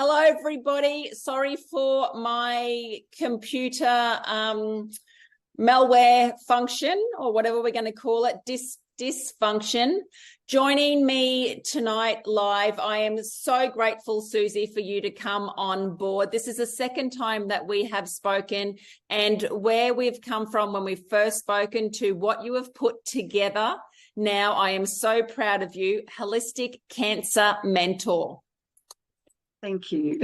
Hello, everybody. Sorry for my computer malware function, or whatever we're going to call it, dysfunction. Joining me tonight live, I am so grateful, Susie, for you to come on board. This is the second time that we have spoken, and where we've come from when we've first spoken to what you have put together. Now, I am so proud of you, Holistic Cancer Mentor. Thank you.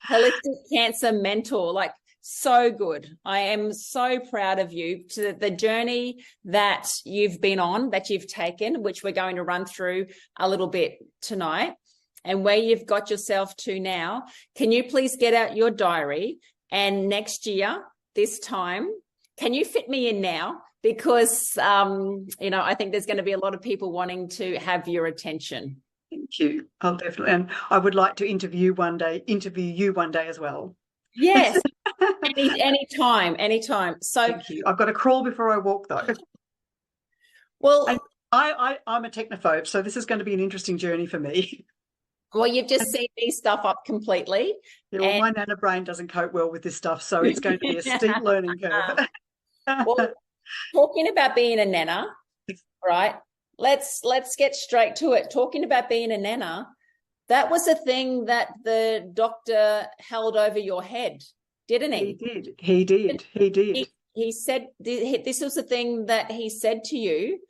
Holistic Cancer Mentor, like, so good. I am so proud of you, to the journey that you've been on, that you've taken, which we're going to run through a little bit tonight, and where you've got yourself to now. Can you please get out your diary, and next year, this time, can you fit me in now? Because, I think there's going to be a lot of people wanting to have your attention. Thank you. I'll definitely, and I would like to interview you one day as well. Yes, anytime. So thank you. I've got to crawl before I walk, though. Well, and I'm a technophobe, so this is going to be an interesting journey for me. Well, you've just seen me stuff up completely. Yeah, well, my nana brain doesn't cope well with this stuff, so it's going to be a steep learning curve. Well, talking about being a nana, right? Let's get straight to it. Talking about being a nana, that was a thing that the doctor held over your head, didn't he? He did. He said this was the thing that he said to you.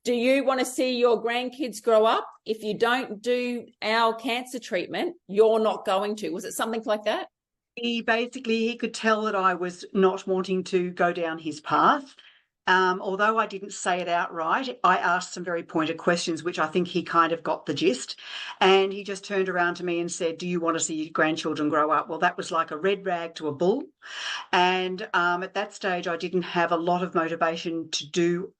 Do you want to see your grandkids grow up? If you don't do our cancer treatment, you're not going to. Was it something like that? He could tell that I was not wanting to go down his path. Although I didn't say it outright, I asked some very pointed questions, which I think he kind of got the gist. And he just turned around to me and said, do you want to see your grandchildren grow up? Well, that was like a red rag to a bull. And at that stage, I didn't have a lot of motivation to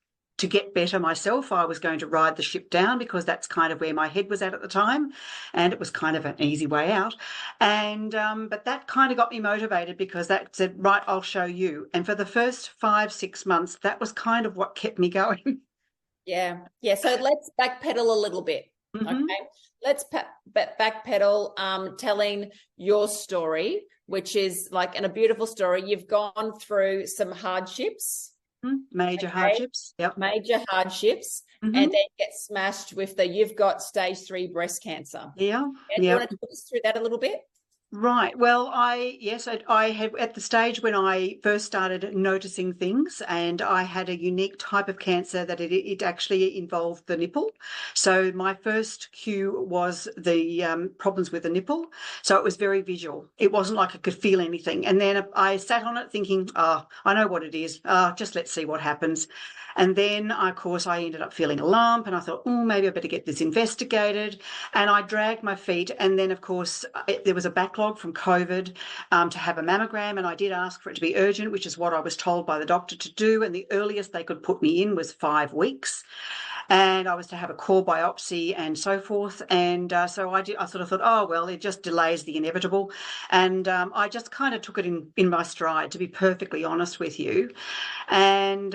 get better myself. I was going to ride the ship down because that's kind of where my head was at the time, and it was kind of an easy way out. And but that kind of got me motivated, because that said, right, I'll show you. And for the first 5-6 months, that was kind of what kept me going. Yeah. So let's backpedal a little bit. Mm-hmm. Okay, let's backpedal, telling your story, which is like a beautiful story. You've gone through some hardships. Major hardships. Yep. Major hardships. Mm-hmm. And then get smashed with you've got stage 3 breast cancer. Yeah. Do you want to talk us through that a little bit? Right. Well, I had, at the stage when I first started noticing things, and I had a unique type of cancer that it actually involved the nipple. So my first cue was the problems with the nipple. So it was very visual. It wasn't like I could feel anything. And then I sat on it thinking, I know what it is. Just let's see what happens. And then, of course, I ended up feeling a lump, and I thought, maybe I better get this investigated. And I dragged my feet. And then, of course, there was a backlog from COVID to have a mammogram, and I did ask for it to be urgent, which is what I was told by the doctor to do. And the earliest they could put me in was 5 weeks. And I was to have a core biopsy and so forth. And so I sort of thought, oh, well, it just delays the inevitable. And I just kind of took it in my stride, to be perfectly honest with you. And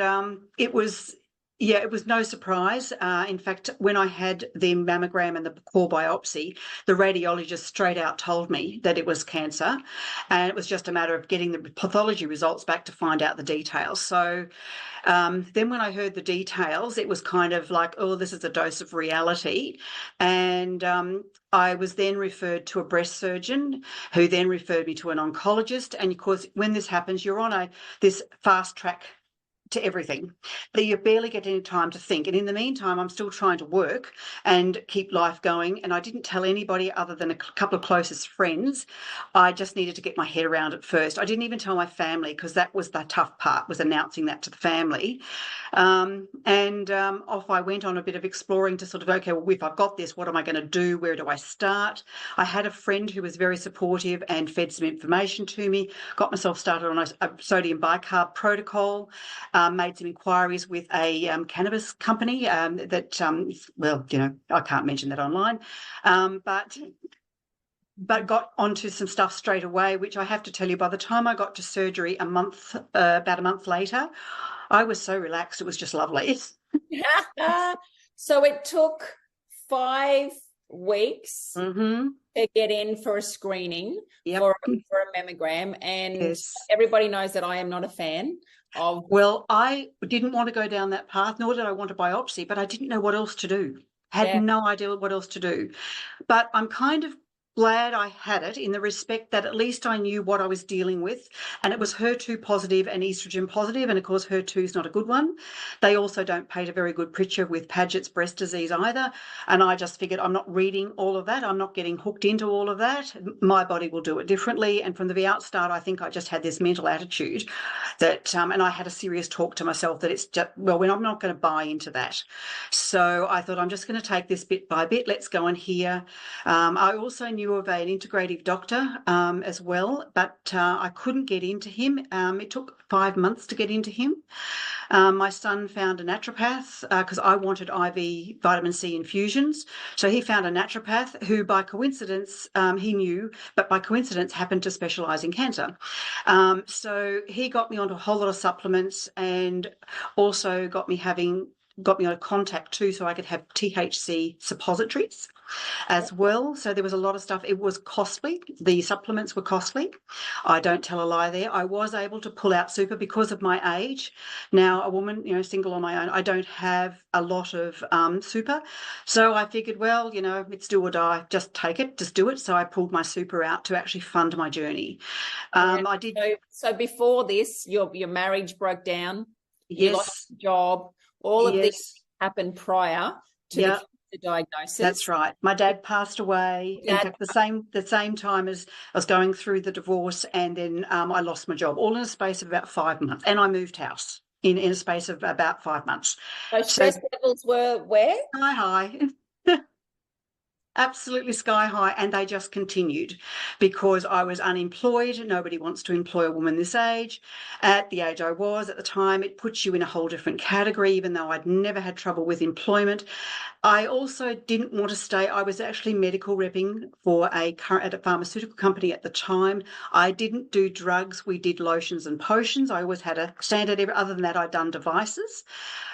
it was no surprise. In fact, when I had the mammogram and the core biopsy, the radiologist straight out told me that it was cancer, and it was just a matter of getting the pathology results back to find out the details. So then when I heard the details, it was kind of like, oh, this is a dose of reality. And I was then referred to a breast surgeon, who then referred me to an oncologist. And of course, when this happens, you're on this fast track to everything, but you barely get any time to think. And in the meantime, I'm still trying to work and keep life going. And I didn't tell anybody other than a couple of closest friends. I just needed to get my head around it first. I didn't even tell my family, because that was the tough part, was announcing that to the family. Off I went on a bit of exploring to sort of, okay, well, if I've got this, what am I going to do? Where do I start? I had a friend who was very supportive and fed some information to me, got myself started on a sodium bicarb protocol. Made some inquiries with a cannabis company that, I can't mention that online, but got onto some stuff straight away, which I have to tell you, by the time I got to surgery about a month later, I was so relaxed. It was just lovely. So it took 5 weeks Mm-hmm. to get in for a screening Yep. for a mammogram. And Yes. everybody knows that I am not a fan of. Well, I didn't want to go down that path, nor did I want a biopsy, but I didn't know what else to do. Had Yeah. no idea what else to do. But I'm kind of glad I had it, in the respect that at least I knew what I was dealing with, and it was HER2 positive and estrogen positive, and of course HER2 is not a good one. They also don't paint a very good picture with Paget's breast disease either, and I just figured, I'm not reading all of that, I'm not getting hooked into all of that. My body will do it differently, and from the outstart I think I just had this mental attitude that and I had a serious talk to myself that it's just, well, I'm not going to buy into that. So I thought, I'm just going to take this bit by bit. Let's go and hear. I also knew of an integrative doctor as well, but I couldn't get into him. It took 5 months to get into him. My son found a naturopath because I wanted IV vitamin C infusions. So he found a naturopath who, by coincidence, he knew, but by coincidence happened to specialise in cancer. So he got me onto a whole lot of supplements, and also got me on a contact too, so I could have THC suppositories as well. So there was a lot of stuff. It was costly. The supplements were costly. I don't tell a lie there. I was able to pull out super because of my age. Now, a woman, single on my own, I don't have a lot of super. So I figured, well, it's do or die. Just take it, just do it. So I pulled my super out to actually fund my journey. I did. So before this, your marriage broke down. You lost Yes. your job. All of this happened prior to the diagnosis. That's right. My dad passed away. In fact, the same time as I was going through the divorce, and then I lost my job, all in a space of about 5 months. And I moved house in a space of about 5 months. So stress levels were where? Sky high. Absolutely sky high, and they just continued because I was unemployed. Nobody wants to employ a woman this age. At the age I was at the time, it puts you in a whole different category, even though I'd never had trouble with employment. I also didn't want to stay. I was actually medical repping at a pharmaceutical company at the time. I didn't do drugs. We did lotions and potions. I always had a standard. Other than that, I'd done devices.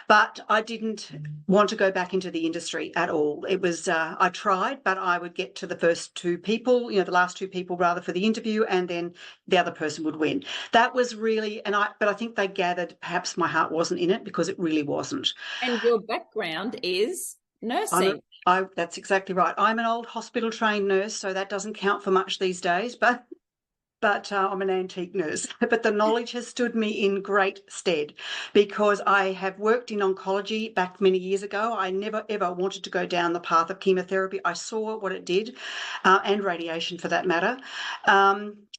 But I didn't want to go back into the industry at all. It was, I tried, but I would get to the first two people, the last two people rather, for the interview, and then the other person would win. That was really, but I think they gathered perhaps my heart wasn't in it, because it really wasn't. And your background is nursing. That's exactly right. I'm an old hospital trained nurse, so that doesn't count for much these days, but I'm an antique nurse. But the knowledge has stood me in great stead, because I have worked in oncology back many years ago. I never, ever wanted to go down the path of chemotherapy. I saw what it did, and radiation for that matter.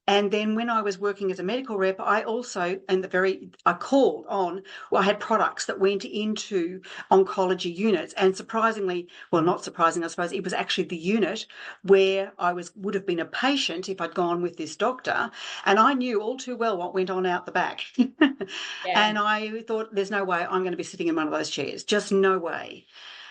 And then when I was working as a medical rep, I also, I called on, I had products that went into oncology units. And surprisingly, well, not surprising, I suppose, it was actually the unit where I would have been a patient if I'd gone with this doctor. And I knew all too well what went on out the back. And I thought, there's no way I'm going to be sitting in one of those chairs. Just no way.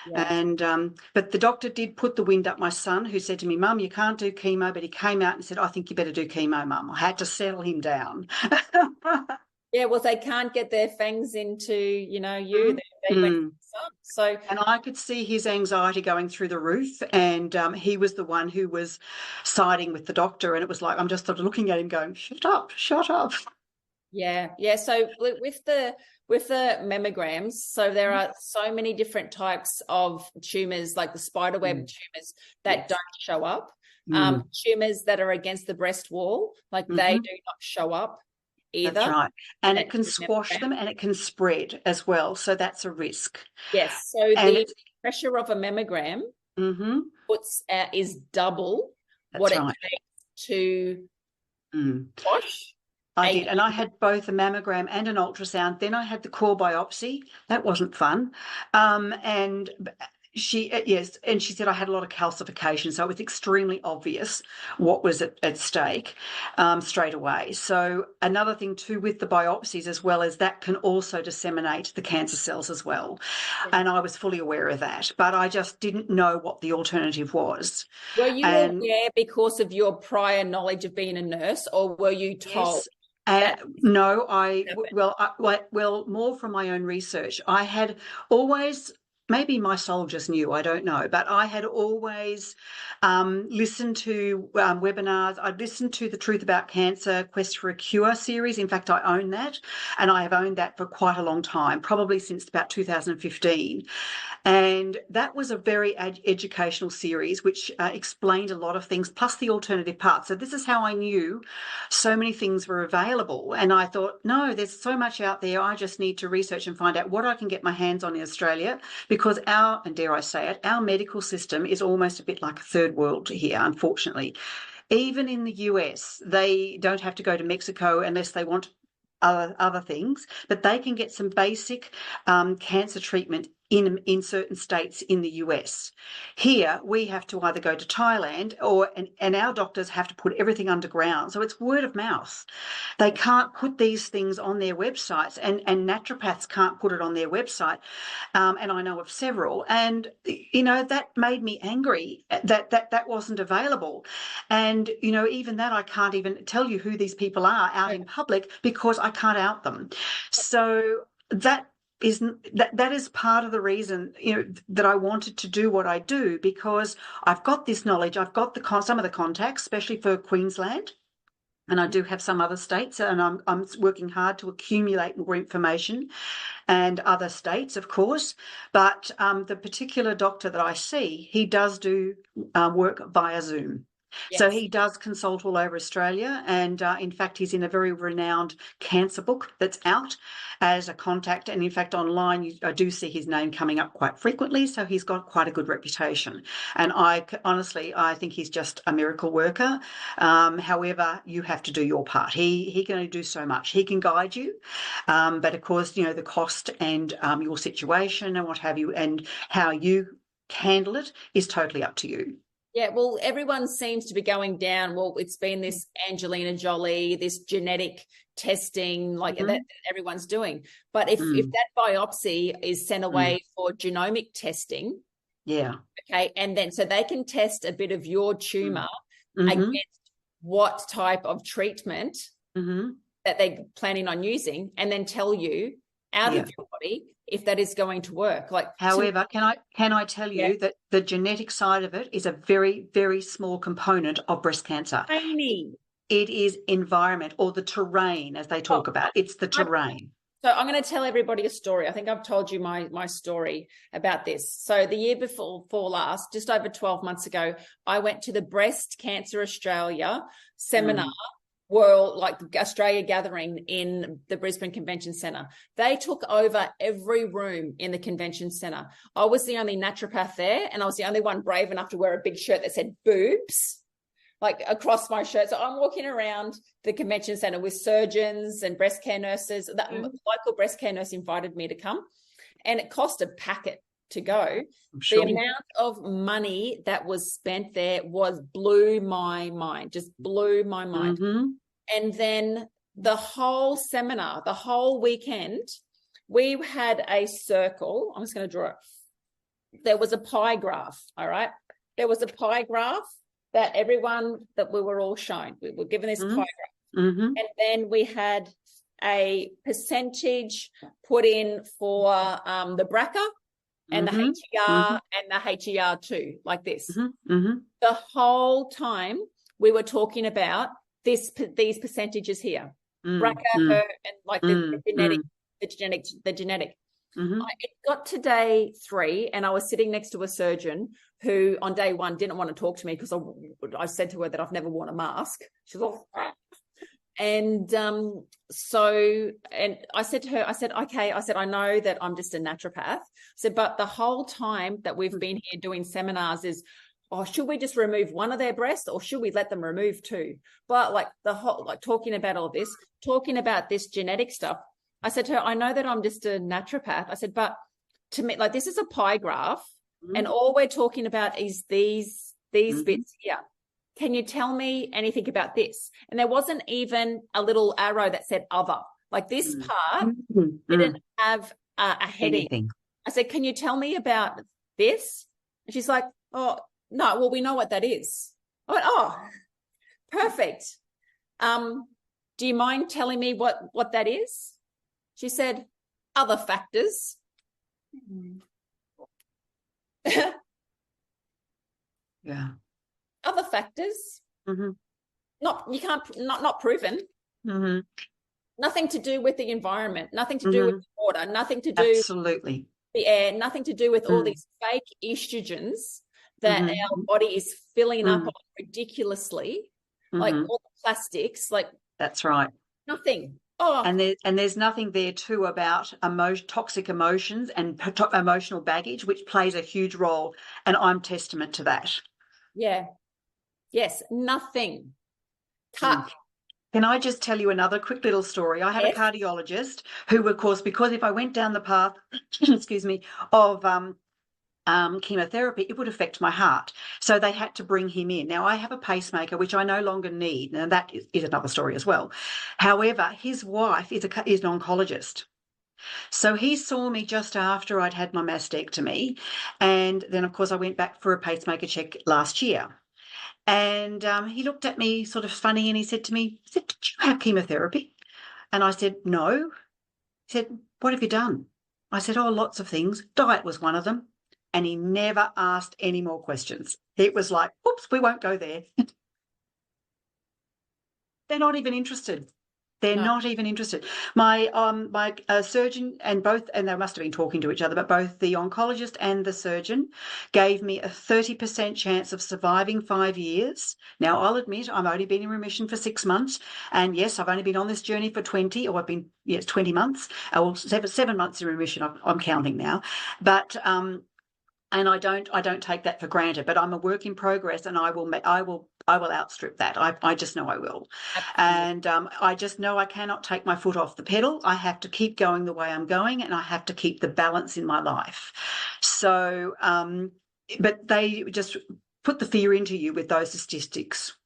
Yeah. And but the doctor did put the wind up my son, who said to me, "Mum, you can't do chemo." But he came out and said, "I think you better do chemo, Mum." I had to settle him down. Yeah, well, they can't get their fangs into, you. They went to the sun. So, and I could see his anxiety going through the roof, and he was the one who was siding with the doctor, and it was like, I'm just sort of looking at him going, "Shut up, shut up." Yeah. So with the mammograms, so there are so many different types of tumors, like the spiderweb tumors that don't show up. Tumors that are against the breast wall, like they do not show up either. That's right. And it can squash them, and it can spread as well. So that's a risk. Yes. So the pressure of a mammogram is double what it takes to wash. I did, and I had both a mammogram and an ultrasound. Then I had the core biopsy. That wasn't fun. And she said I had a lot of calcification, so it was extremely obvious what was at stake straight away. So another thing too with the biopsies, as well, as that can also disseminate the cancer cells as well. And I was fully aware of that, but I just didn't know what the alternative was. Were you aware because of your prior knowledge of being a nurse, or were you told? Yes. No, more from my own research. I had always maybe my soul just knew, I don't know, but I had always listened to webinars. I'd listened to the Truth About Cancer Quest for a Cure series. In fact, I own that, and I have owned that for quite a long time, probably since about 2015. And that was a very educational series which explained a lot of things, plus the alternative parts. So this is how I knew so many things were available. And I thought, no, there's so much out there. I just need to research and find out what I can get my hands on in Australia, because and dare I say it, our medical system is almost a bit like a third world here, unfortunately. Even in the US, they don't have to go to Mexico unless they want other things, but they can get some basic cancer treatment in certain states in the US. Here, we have to either go to Thailand and our doctors have to put everything underground. So it's word of mouth. They can't put these things on their websites, and naturopaths can't put it on their website. And I know of several. And, that made me angry that wasn't available. And, even that, I can't even tell you who these people are out in public because I can't out them. So that is part of the reason that I wanted to do what I do, because I've got this knowledge, I've got some of the contacts, especially for Queensland, and I do have some other states, and I'm working hard to accumulate more information, and other states, of course. But the particular doctor that I see, he does do work via Zoom. Yes. So he does consult all over Australia, and in fact, he's in a very renowned cancer book that's out as a contact. And in fact, online, I do see his name coming up quite frequently. So he's got quite a good reputation. And I think he's just a miracle worker. However, you have to do your part. He can only do so much. He can guide you, but of course, the cost and your situation and what have you, and how you handle it is totally up to you. Yeah, well, everyone seems to be going down. Well, it's been this Angelina Jolie, this genetic testing, like that everyone's doing. But if that biopsy is sent away for genomic testing, okay, and then so they can test a bit of your tumor against what type of treatment that they're planning on using, and then tell you out of your body if that is going to work. However, can I tell you that the genetic side of it is a very, very small component of breast cancer. Tiny. It is environment, or the terrain, as they talk about. It's the terrain. So I'm going to tell everybody a story. I think I've told you my story about this. So the year before last, just over 12 months ago, I went to the Breast Cancer Australia seminar, Australia gathering in the Brisbane Convention Centre. They took over every room in the convention centre. I was the only naturopath there, and I was the only one brave enough to wear a big shirt that said boobs, across my shirt. So I'm walking around the convention centre with surgeons and breast care nurses. The local breast care nurse invited me to come, and it cost a packet to go. Sure. The amount of money that was spent there blew my mind, just blew my mind. And then the whole seminar, the whole weekend, we had a circle. I'm just going to draw it. There was a pie graph, all right? There was a pie graph that we were all shown. We were given this pie graph. And then we had a percentage put in for the BRCA and the HER and the HER2, like this. The whole time we were talking about these percentages here, BRCA, HER, and the genetic. It got to day 3, and I was sitting next to a surgeon who on day 1 didn't want to talk to me because I said to her that I've never worn a mask. She's all, and I said to her, okay, I know that I'm just a naturopath. I said, but the whole time that we've been here doing seminars is, should we just remove one of their breasts, or should we let them remove 2? But talking about all this, talking about this genetic stuff, I said to her, I know that I'm just a naturopath. I said, but to me, this is a pie graph, and all we're talking about is these bits here. Can you tell me anything about this? And there wasn't even a little arrow that said other. This part didn't have a heading. Anything. I said, can you tell me about this? And she's like, oh, no, well, we know what that is. I went, oh, perfect. Do you mind telling me what that is? She said, other factors. Yeah. Other factors, Mm-hmm. not proven. Mm-hmm. Nothing to do with the environment, nothing to do with Mm-hmm. the water, nothing to do with Absolutely. the air, nothing to do with all Mm. these fake estrogens that our Mm-hmm. body is filling up Mm. on ridiculously, like Mm-hmm. all the plastics, like That's right. nothing. Oh, And there's nothing there too about toxic emotions and emotional baggage, which plays a huge role. And I'm testament to that. yeah. Yes, nothing. Mm. Cut. Can I just tell you another quick little story? I had a Yes. cardiologist who, of course, because if I went down the path, excuse me, of chemotherapy, it would affect my heart. So they had to bring him in. Now, I have a pacemaker, which I no longer need. And that is another story as well. However, his wife is an oncologist. So he saw me just after I'd had my mastectomy. And then, of course, I went back for a pacemaker check last year. And he looked at me sort of funny and he said to me, "Did you have chemotherapy?" And I said, "No." He said, "What have you done?" I said, "Oh, lots of things. Diet was one of them." And he never asked any more questions. It was like, "Oops, we won't go there." They're not even interested. They're No. not even interested. My surgeon and they must have been talking to each other, but both the oncologist and the surgeon gave me a 30% chance of surviving 5 years. Now, I'll admit I've only been in remission for 6 months. And yes, I've only been on this journey for 20, or I've been, yes, 20 months. Or 7 months in remission, I'm counting now. But and I don't take that for granted, but I'm a work in progress, and I will outstrip that. I just know I will. Absolutely. And I just know I cannot take my foot off the pedal. I have to keep going the way I'm going, and I have to keep the balance in my life. So but they just put the fear into you with those statistics.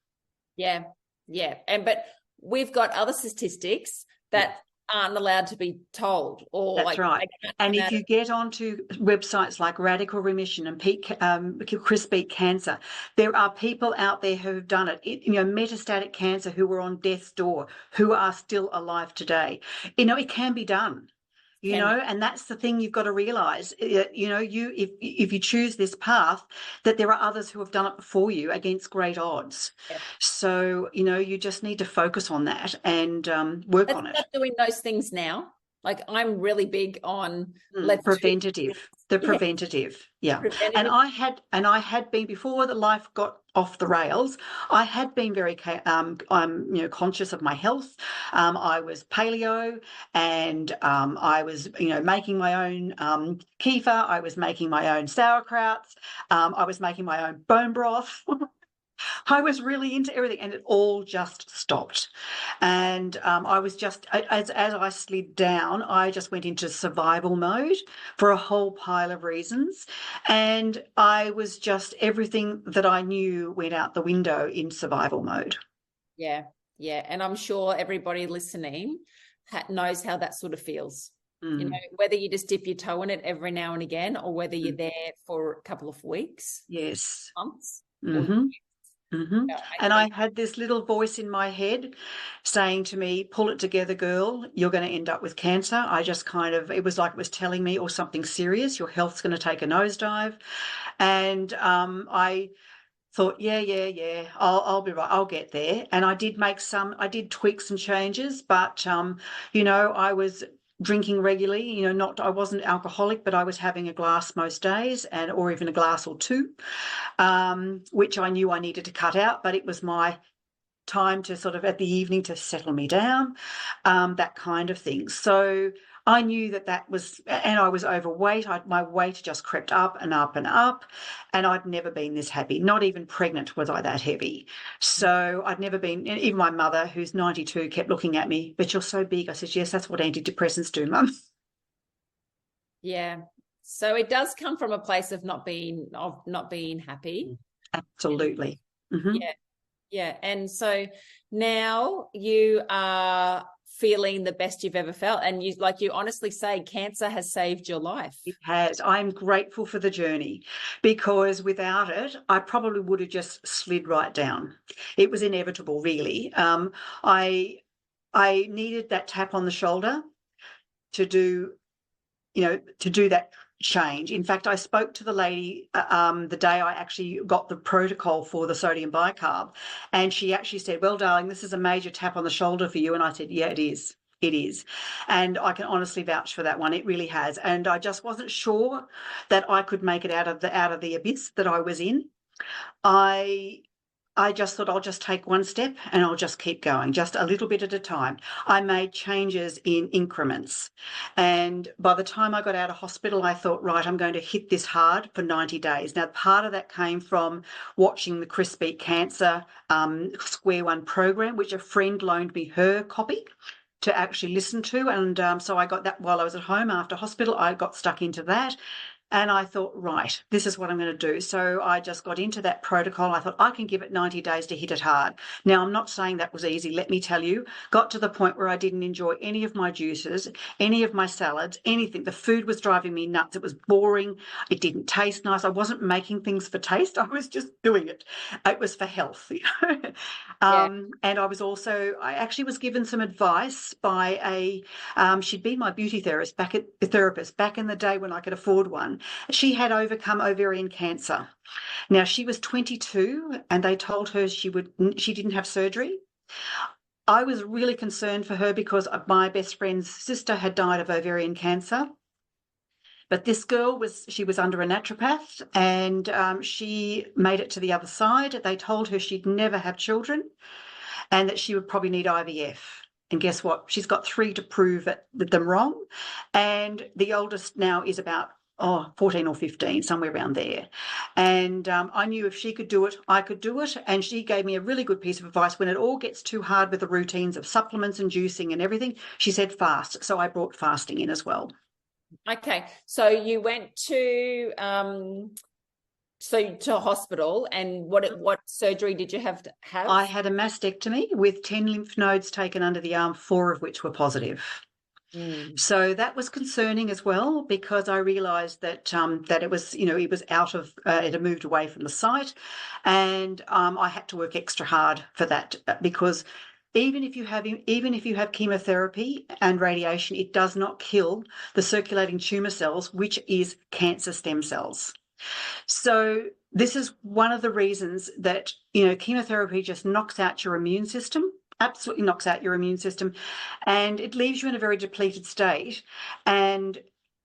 Yeah. Yeah. But we've got other statistics Yeah. that aren't allowed to be told, or That's like right. they can't And come if out of. you get onto websites like Radical Remission and Chris Beat Cancer, there are people out there who have done it. Metastatic cancer who were on death's door, who are still alive today. It can be done. Can be. And that's the thing you've got to realize. If you choose this path, that there are others who have done it before you against great odds. Yeah. So you just need to focus on that and work Let's on it. start doing those things now. Like I'm really big on let's do Preventative, the yeah, preventative, yeah. And preventative. I had been, before the life got off the rails, I had been very I'm conscious of my health. I was paleo, and I was making my own kefir. I was making my own sauerkrauts. I was making my own bone broth. I was really into everything, and it all just stopped. And I was just, as I slid down, I just went into survival mode for a whole pile of reasons. And I was just, everything that I knew went out the window in survival mode. Yeah. Yeah. And I'm sure everybody listening knows how that sort of feels. Mm. Whether you just dip your toe in it every now and again, or whether you're Mm. there for a couple of weeks, Yes. months, or Mm-hmm. Mm-hmm. I And I think, had this little voice in my head saying to me, "Pull it together, girl. You're going to end up with cancer." I just it was like it was telling me, or something serious, your health's going to take a nosedive. And I thought, yeah, yeah, yeah, I'll be right. I'll get there. And I did tweak some changes, but I was drinking regularly. I wasn't alcoholic, but I was having a glass most days, or even a glass or two, which I knew I needed to cut out. But it was my time to sort of at the evening to settle me down, that kind of thing. So I knew that was, and I was overweight. My weight just crept up and up and up, and I'd never been this happy. Not even pregnant was I that heavy. So I'd never been, even my mother, who's 92, kept looking at me, "But you're so big." I said, "Yes, that's what antidepressants do, Mum." yeah. So it does come from a place of not being happy. Absolutely. Mm-hmm. Yeah. Yeah. And so now you are feeling the best you've ever felt. And you honestly say cancer has saved your life. It has. I'm grateful for the journey, because without it, I probably would have just slid right down. It was inevitable, really. I I needed that tap on the shoulder to do, to do that change. In fact, I spoke to the lady the day I actually got the protocol for the sodium bicarb, and she actually said, "Well, darling, this is a major tap on the shoulder for you." And I said, "Yeah, it is. It is." And I can honestly vouch for that one. It really has. And I just wasn't sure that I could make it out of the abyss that I was in. I I just thought I'll just take one step and I'll just keep going, just a little bit at a time. I made changes in increments. And by the time I got out of hospital, I thought, right, I'm going to hit this hard for 90 days. Now, part of that came from watching the Chris Beat Cancer Square One program, which a friend loaned me her copy to actually listen to. And so I got that while I was at home after hospital. I got stuck into that. And I thought, right, this is what I'm going to do. So I just got into that protocol. I thought I can give it 90 days to hit it hard. Now, I'm not saying that was easy. Let me tell you, got to the point where I didn't enjoy any of my juices, any of my salads, anything. The food was driving me nuts. It was boring. It didn't taste nice. I wasn't making things for taste. I was just doing it. It was for health. Yeah. And I actually was given some advice by she'd been my beauty therapist back in the day when I could afford one. She had overcome ovarian cancer. Now, she was 22 and they told her she didn't have surgery. I was really concerned for her because my best friend's sister had died of ovarian cancer. But this girl she was under a naturopath, and she made it to the other side. They told her she'd never have children and that she would probably need IVF. And guess what? She's got 3 to prove them wrong. And the oldest now is about 14 or 15, somewhere around there. And I knew if she could do it, I could do it. And she gave me a really good piece of advice. When it all gets too hard with the routines of supplements and juicing and everything, she said fast. So I brought fasting in as well. Okay. So you went to hospital, and what surgery did you have to have? I had a mastectomy with 10 lymph nodes taken under the arm, 4 of which were positive. So that was concerning as well, because I realised that that it was, it was out of, it had moved away from the site, and I had to work extra hard for that, because even if you have chemotherapy and radiation, it does not kill the circulating tumour cells, which is cancer stem cells. So this is one of the reasons that, chemotherapy just knocks out your immune system. Absolutely knocks out your immune system, and it leaves you in a very depleted state. And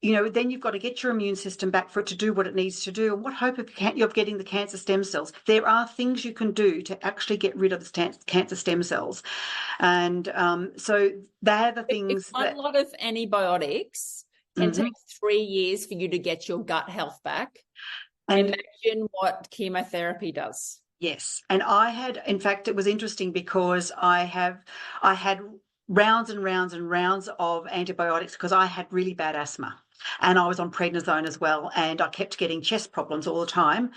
then you've got to get your immune system back for it to do what it needs to do. And what hope of getting the cancer stem cells? There are things you can do to actually get rid of the cancer stem cells, and so they're the things. A lot of antibiotics can take 3 years for you to get your gut health back. And imagine what chemotherapy does. Yes. And in fact, it was interesting because I had rounds and rounds and rounds of antibiotics because I had really bad asthma. And I was on prednisone as well, and I kept getting chest problems all the time.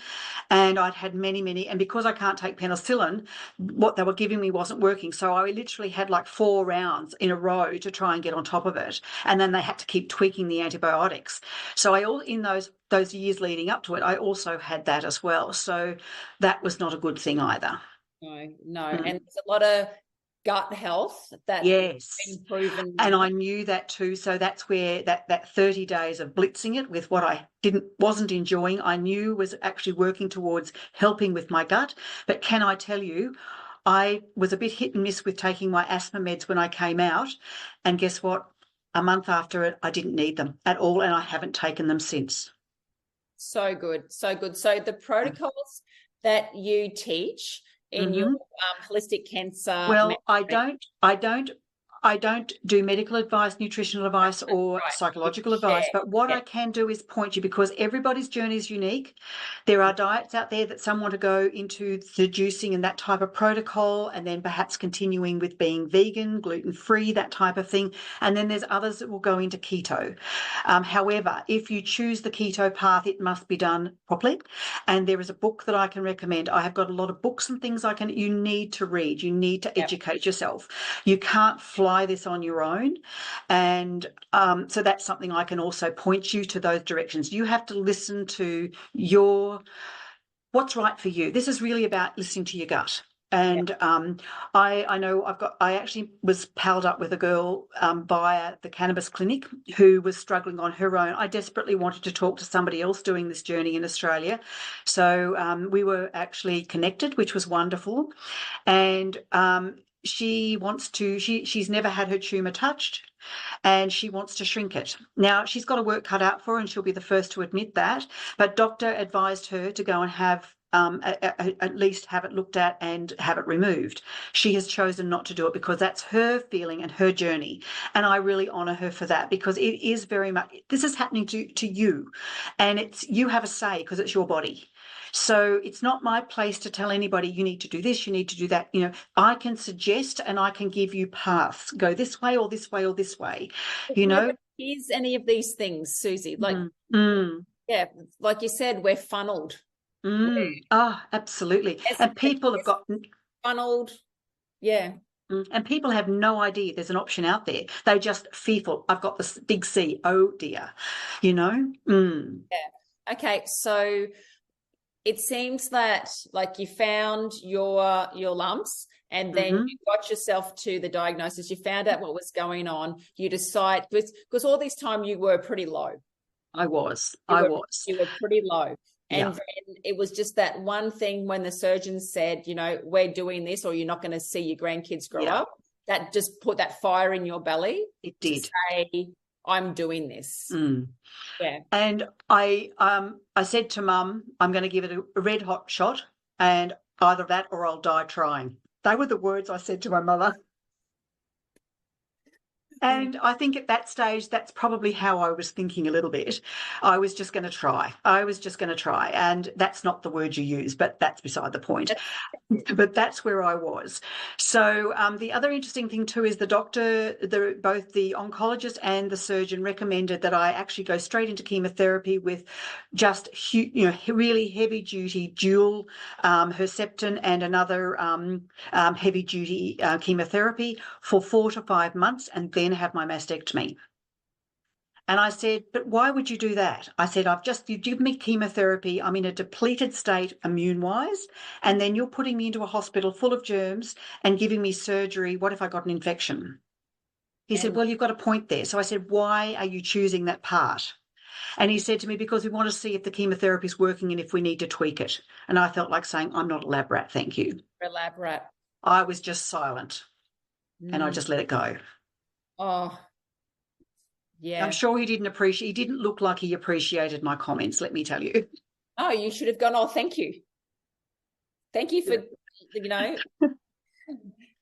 And I'd had many, and because I can't take penicillin, what they were giving me wasn't working. So I literally had like 4 rounds in a row to try and get on top of it. And then they had to keep tweaking the antibiotics. So in those years leading up to it, I also had that as well. So that was not a good thing either. No. And there's a lot of gut health that yes been proven. And I knew that too. So that's where that 30 days of blitzing it with what I wasn't enjoying, I knew was actually working towards helping with my gut. But can I tell you, I was a bit hit and miss with taking my asthma meds when I came out, and guess what? A month after it, I didn't need them at all, and I haven't taken them since. So good. So the protocols that you teach in your holistic cancer. Well, I don't do medical advice, nutritional advice, or psychological advice, but what I can do is point you, because everybody's journey is unique. There are diets out there that some want to go into the juicing and that type of protocol, and then perhaps continuing with being vegan, gluten-free, that type of thing. And then there's others that will go into keto. However, if you choose the keto path, it must be done properly. And there is a book that I can recommend. I have got a lot of books and things you need to read. You need to educate yourself. You can't fly this on your own, and so that's something I can also point you to, those directions. You have to listen to what's right for you. This is really about listening to your gut. And I know I actually was palled up with a girl via the cannabis clinic who was struggling on her own. I desperately wanted to talk to somebody else doing this journey in Australia. So we were actually connected, which was wonderful. And she's never had her tumour touched, and she wants to shrink it. Now, she's got a work cut out for her, and she'll be the first to admit that. But doctor advised her to go and have at least have it looked at and have it removed. She has chosen not to do it because that's her feeling and her journey. And I really honour her for that, because it is very much, this is happening to you, and you have a say because it's your body. So it's not my place to tell anybody, you need to do this, you need to do that. I can suggest and I can give you paths. Go this way or this way or this way. Here's any of these things, Susie. Like, yeah, like you said, we're funneled. Oh, absolutely. And people have got funneled. Yeah. And people have no idea there's an option out there. They're just fearful. I've got this big C. Oh dear. Yeah. Okay. So it seems that like you found your lumps, and then you got yourself to the diagnosis. You found out what was going on. You decide, because all this time you were pretty low. I was. You were pretty low. And then it was just that one thing when the surgeon said, we're doing this, or you're not going to see your grandkids grow up, that just put that fire in your belly. It did. To say, I'm doing this. Yeah. And I said to Mum, I'm going to give it a red hot shot, and either that or I'll die trying. They were the words I said to my mother. And I think at that stage, that's probably how I was thinking a little bit. I was just going to try. And that's not the word you use, but that's beside the point. But that's where I was. So the other interesting thing too is the doctor, both the oncologist and the surgeon recommended that I actually go straight into chemotherapy with just really heavy duty dual Herceptin and another heavy duty chemotherapy for 4 to 5 months, and then have my mastectomy. And I said, but why would you do that? I said, you give me chemotherapy, I'm in a depleted state immune-wise, and then you're putting me into a hospital full of germs and giving me surgery. What if I got an infection? He said, well, you've got a point there. So I said, why are you choosing that part? And he said to me, because we want to see if the chemotherapy is working and if we need to tweak it. And I felt like saying, I'm not a lab rat, thank you. A lab rat. I was just silent and I just let it go. Oh, yeah. I'm sure he didn't look like he appreciated my comments, let me tell you. Oh, you should have gone, oh, thank you. Thank you for,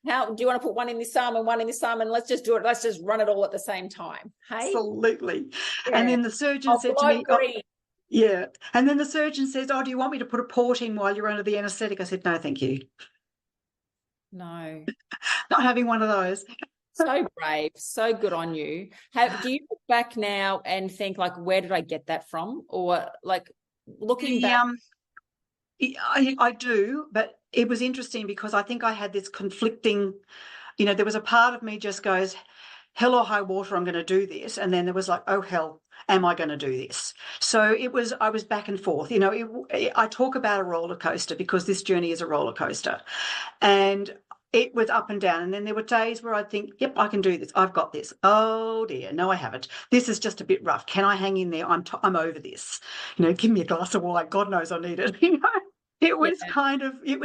how do you want to put one in this arm and one in this arm, and let's just do it. Let's just run it all at the same time. Hey? Absolutely. Yeah. And then the surgeon said to me, and then the surgeon says, do you want me to put a port in while you're under the anaesthetic? I said, no, thank you. No. Not having one of those. So brave, so good on you. Do you look back now and think, like, where did I get that from? Or like looking back? I do, but it was interesting because I think I had this conflicting, there was a part of me just goes, hell or high water, I'm going to do this. And then there was like, oh, hell, am I going to do this? So I was back and forth. I talk about a roller coaster because this journey is a roller coaster. And it was up and down. And then there were days where I'd think, yep, I can do this. I've got this. Oh dear, no, I haven't. This is just a bit rough. Can I hang in there? I'm over this. Give me a glass of wine. God knows I need it. It was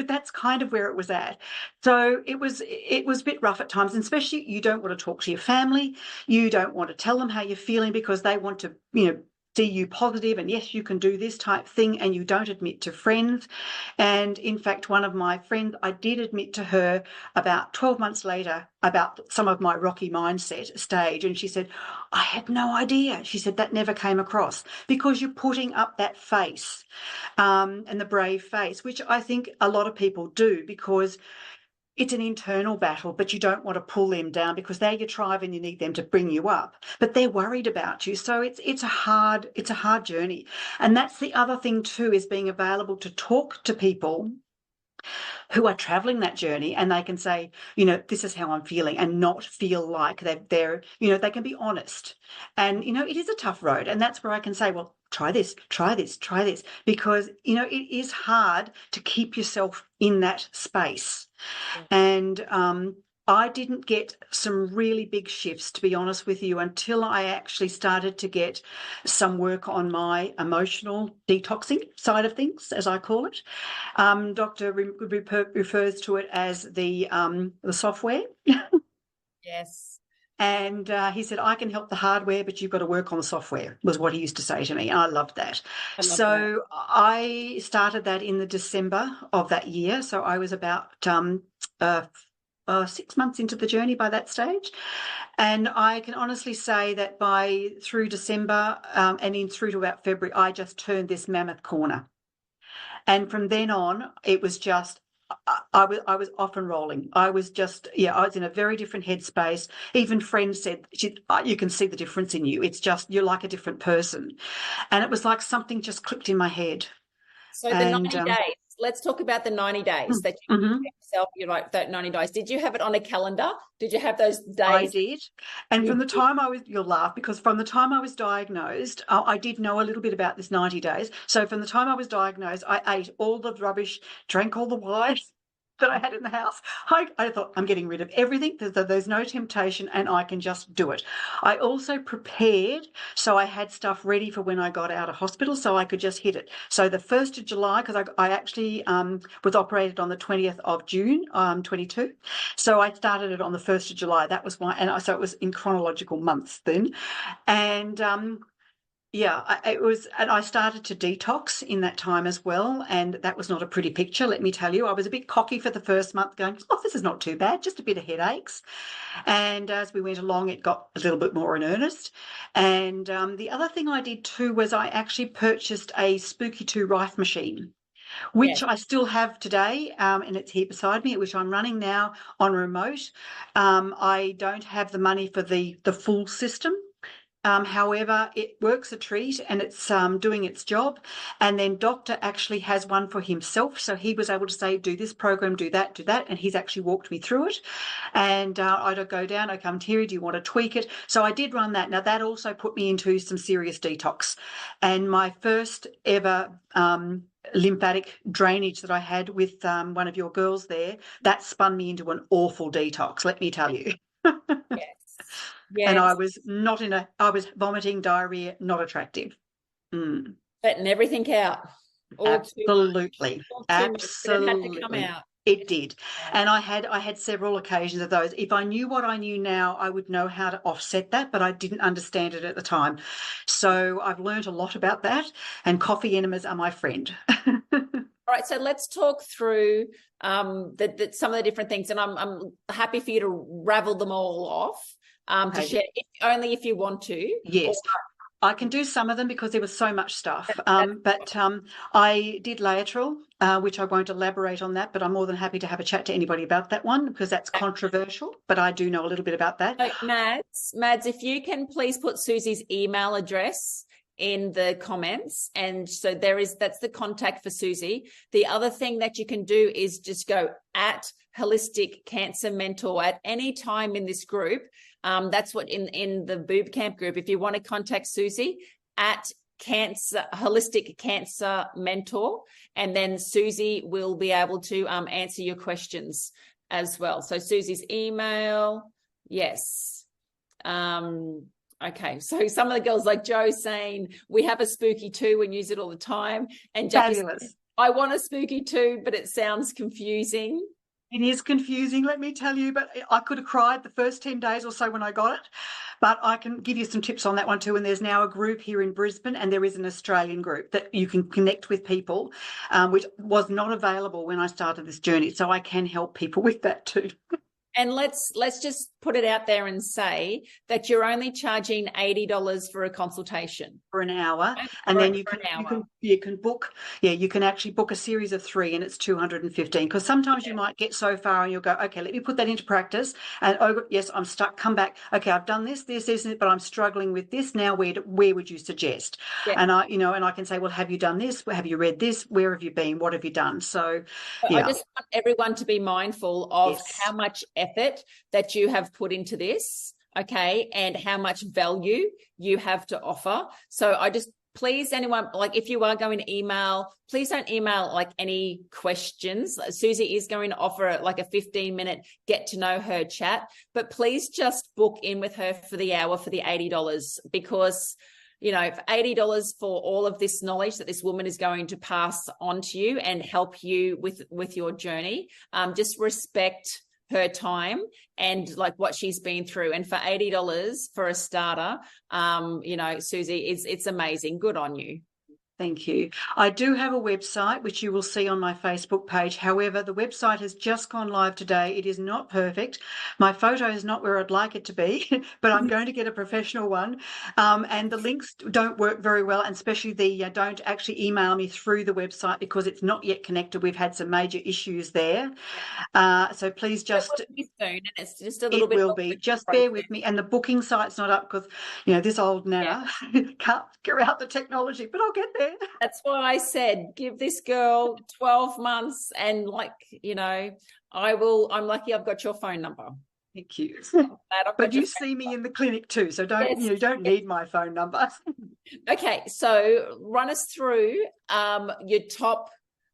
that's kind of where it was at. So it was a bit rough at times, and especially you don't want to talk to your family. You don't want to tell them how you're feeling because they want to, see you positive and yes, you can do this type thing, and you don't admit to friends. And in fact, one of my friends, I did admit to her about 12 months later about some of my rocky mindset stage, and she said, I had no idea. She said, that never came across because you're putting up that face and the brave face, which I think a lot of people do because it's an internal battle, but you don't want to pull them down because they're your tribe and you need them to bring you up. But they're worried about you. So it's a hard journey. And that's the other thing too, is being available to talk to people who are traveling that journey, and they can say, you know, this is how I'm feeling, and not feel like they're, you know, they can be honest. And, you know, it is a tough road. And that's where I can say, well, try this, try this, try this, because, you know, it is hard to keep yourself in that space. And I didn't get some really big shifts, to be honest with you, until I actually started to get some work on my emotional detoxing side of things, as I call it. Doctor refers to it as the software. Yes. And he said, I can help the hardware, but you've got to work on the software, was what he used to say to me. And I loved that. I love that. So I started that in the December of that year. So I was about 6 months into the journey by that stage. And I can honestly say that through December and in through to about February, I just turned this mammoth corner. And from then on, it was just, I was off and rolling. I was just, yeah, I was in a very different headspace. Even friends said, you can see the difference in you. It's just, you're like a different person. And it was like something just clicked in my head. So the 90 days, let's talk about the 90 days that you yourself, you're like that 90 days. Did you have it on a calendar? Did you have those days? I did. And from the time you'll laugh, because from the time I was diagnosed, I did know a little bit about this 90 days. So from the time I was diagnosed, I ate all the rubbish, drank all the wine that I had in the house. I thought, I'm getting rid of everything. There's no temptation, and I can just do it. I also prepared, so I had stuff ready for when I got out of hospital, so I could just hit it. So the 1st of July, because I actually was operated on the 20th of June, 22. So I started it on the 1st of July. That was so it was in chronological months then. And yeah, it was, and I started to detox in that time as well, and that was not a pretty picture, let me tell you. I was a bit cocky for the first month, going, oh, this is not too bad, just a bit of headaches. And as we went along, it got a little bit more in earnest. And the other thing I did too was I actually purchased a Spooky 2 Rife machine, which I still have today, and it's here beside me, which I'm running now on remote. I don't have the money for the full system. However, it works a treat, and it's doing its job. And then Doctor actually has one for himself. So he was able to say, do this program, do that. And he's actually walked me through it. And I'd go down, I come, Terry, do you want to tweak it? So I did run that. Now, that also put me into some serious detox. And my first ever lymphatic drainage that I had with one of your girls there, that spun me into an awful detox, let me tell you. Yes. Yes. And I was I was vomiting, diarrhea, not attractive. Letting everything out. Absolutely. Absolutely. It had to come out. It did. And I had several occasions of those. If I knew what I knew now, I would know how to offset that, but I didn't understand it at the time. So I've learned a lot about that, and coffee enemas are my friend. All right, so let's talk through some of the different things, and I'm happy for you to ravel them all off. To share, only if you want to. Yes, I can do some of them because there was so much stuff. But I did lateral, which I won't elaborate on that, but I'm more than happy to have a chat to anybody about that one because that's controversial, but I do know a little bit about that. So, Mads, if you can please put Susie's email address in the comments, and so that's the contact for Susie. The other thing that you can do is just go at Holistic Cancer Mentor at any time in this group. That's what in the BooB Camp group, if you want to contact Susie at Holistic Cancer Mentor, and then Susie will be able to answer your questions as well. So Susie's email, yes. Okay, so some of the girls like Joe saying we have a Spooky 2 and use it all the time, and Jackie says, I want a Spooky 2, but it sounds confusing. It is confusing, let me tell you, but I could have cried the first 10 days or so when I got it. But I can give you some tips on that one too. And there's now a group here in Brisbane, and there is an Australian group that you can connect with people, which was not available when I started this journey. So I can help people with that too. And let's just put it out there and say that you're only charging $80 for a consultation. For an hour, and then you can book. Yeah, you can actually book a series of 3, and it's 215. Because sometimes you might get so far, and you'll go, okay, let me put that into practice. And oh yes, I'm stuck. Come back. Okay, I've done this, but I'm struggling with this. Now, where would you suggest? Yeah. And I can say, well, have you done this? Have you read this? Where have you been? What have you done? So, yeah. I just want everyone to be mindful of how much effort that you have put into this. Okay, and how much value you have to offer. So I just, please, anyone, like if you are going to email, please don't email like any questions. Susie is going to offer like a 15-minute get to know her chat, but please just book in with her for the hour for the $80, because for $80 for all of this knowledge that this woman is going to pass on to you and help you with your journey, just respect her time and like what she's been through. And for $80 for a starter, Susie, it's amazing. Good on you. Thank you. I do have a website, which you will see on my Facebook page. However, the website has just gone live today. It is not perfect. My photo is not where I'd like it to be, but I'm going to get a professional one. And the links don't work very well, and especially don't actually email me through the website because it's not yet connected. We've had some major issues there. So please just... soon, and it's just a little bit... It will be. Just bear with me. And the booking site's not up because, this old nana can't figure out the technology, but I'll get there. That's why I said, give this girl 12 months and I'm lucky I've got your phone number. Thank you. But you see me in the clinic too, so you don't need my phone number. Okay, so run us through your top.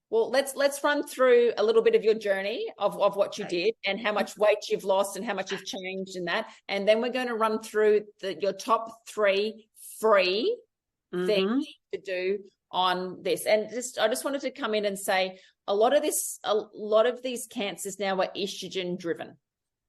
Well, let's run through a little bit of your journey of what you did and how much weight you've lost and how much you've changed in that. And then we're going to run through your top 3 free things to do on this. And I just wanted to come in and say a lot of these cancers now are estrogen driven,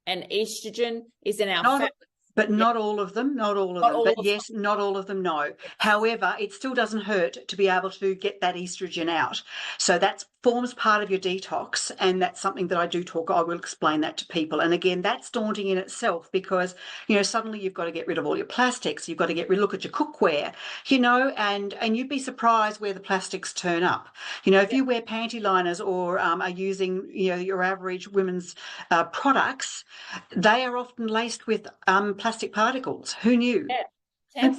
and estrogen is in our fat. But not all of them, not all of them. But yes, not all of them, no. However, it still doesn't hurt to be able to get that estrogen out. So that forms part of your detox, and that's something that I will explain that to people. And again, that's daunting in itself because, suddenly you've got to get rid of all your plastics, you've got to look at your cookware, and you'd be surprised where the plastics turn up. If you wear panty liners or are using, your average women's products, they are often laced with plastic particles. Who knew? Yeah.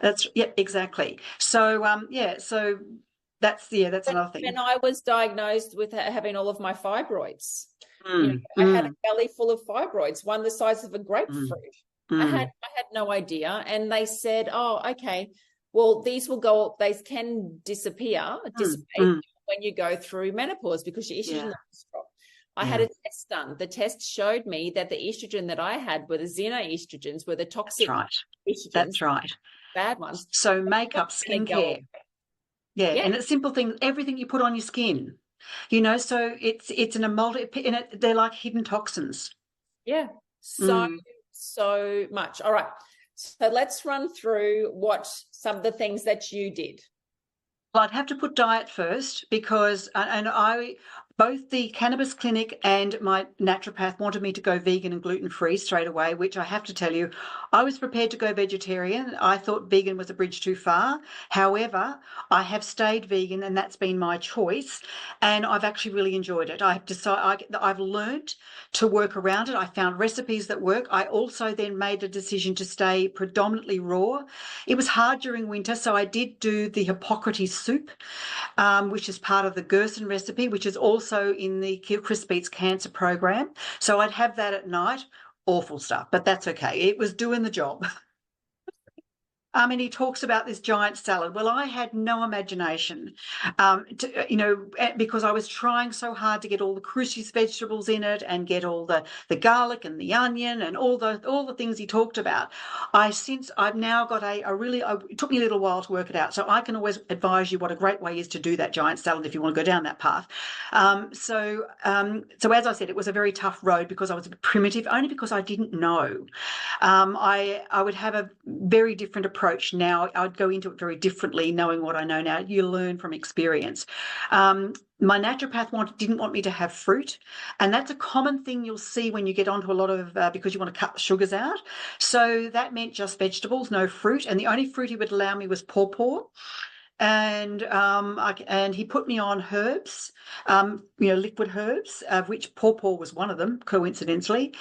That's exactly. So so that's another thing. When I was diagnosed with having all of my fibroids, I had a belly full of fibroids, one the size of a grapefruit. I had no idea, and they said, "Oh, okay, well, these can dissipate when you go through menopause because your estrogen levels drop." I had a test done. The test showed me that the estrogen that I had were the xenoestrogens, were the toxic estrogens. That's right. Bad ones. So makeup, skincare. Yeah, and it's simple things, everything you put on your skin. So it's in a they're like hidden toxins. Yeah. So much. All right. So let's run through what some of the things that you did. Well, I'd have to put diet first because, both the cannabis clinic and my naturopath wanted me to go vegan and gluten-free straight away, which I have to tell you, I was prepared to go vegetarian. I thought vegan was a bridge too far. However, I have stayed vegan, and that's been my choice, and I've actually really enjoyed it. I've learned to work around it. I found recipes that work. I also then made a decision to stay predominantly raw. It was hard during winter, so I did do the Hippocrates soup, which is part of the Gerson recipe, which is also in the Chris Beats Cancer program. So I'd have that at night. Awful stuff, but that's okay. It was doing the job. And he talks about this giant salad. Well, I had no imagination, because I was trying so hard to get all the crucius vegetables in it and get all the garlic and the onion and all the things he talked about. I've now got it took me a little while to work it out. So I can always advise you what a great way is to do that giant salad if you want to go down that path. So as I said, it was a very tough road because I was a bit primitive, only because I didn't know. I would have a very different approach approach now. I'd go into it very differently, knowing what I know now. You learn from experience. My naturopath didn't want me to have fruit, and that's a common thing you'll see when you get onto a lot of because you want to cut the sugars out. So that meant just vegetables, no fruit, and the only fruit he would allow me was pawpaw. And he put me on herbs, liquid herbs, of which pawpaw was one of them, coincidentally.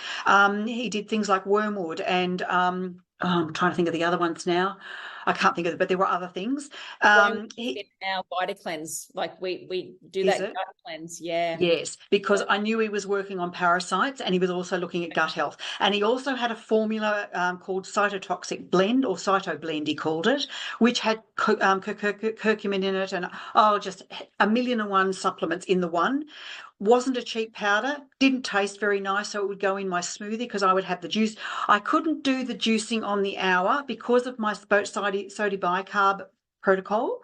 He did things like wormwood and I'm trying to think of the other ones now. I can't think of it, but there were other things. In our Vita Cleanse, like we do Is that it? gut cleanse, yeah. Yes, because I knew he was working on parasites and he was also looking at gut health. And he also had a formula called cytotoxic blend, or cytoblend he called it, which had curcumin in it and just a million and one supplements in the one. Wasn't a cheap powder, didn't taste very nice, so it would go in my smoothie because I would have the juice. I couldn't do the juicing on the hour because of my sodium bicarb protocol.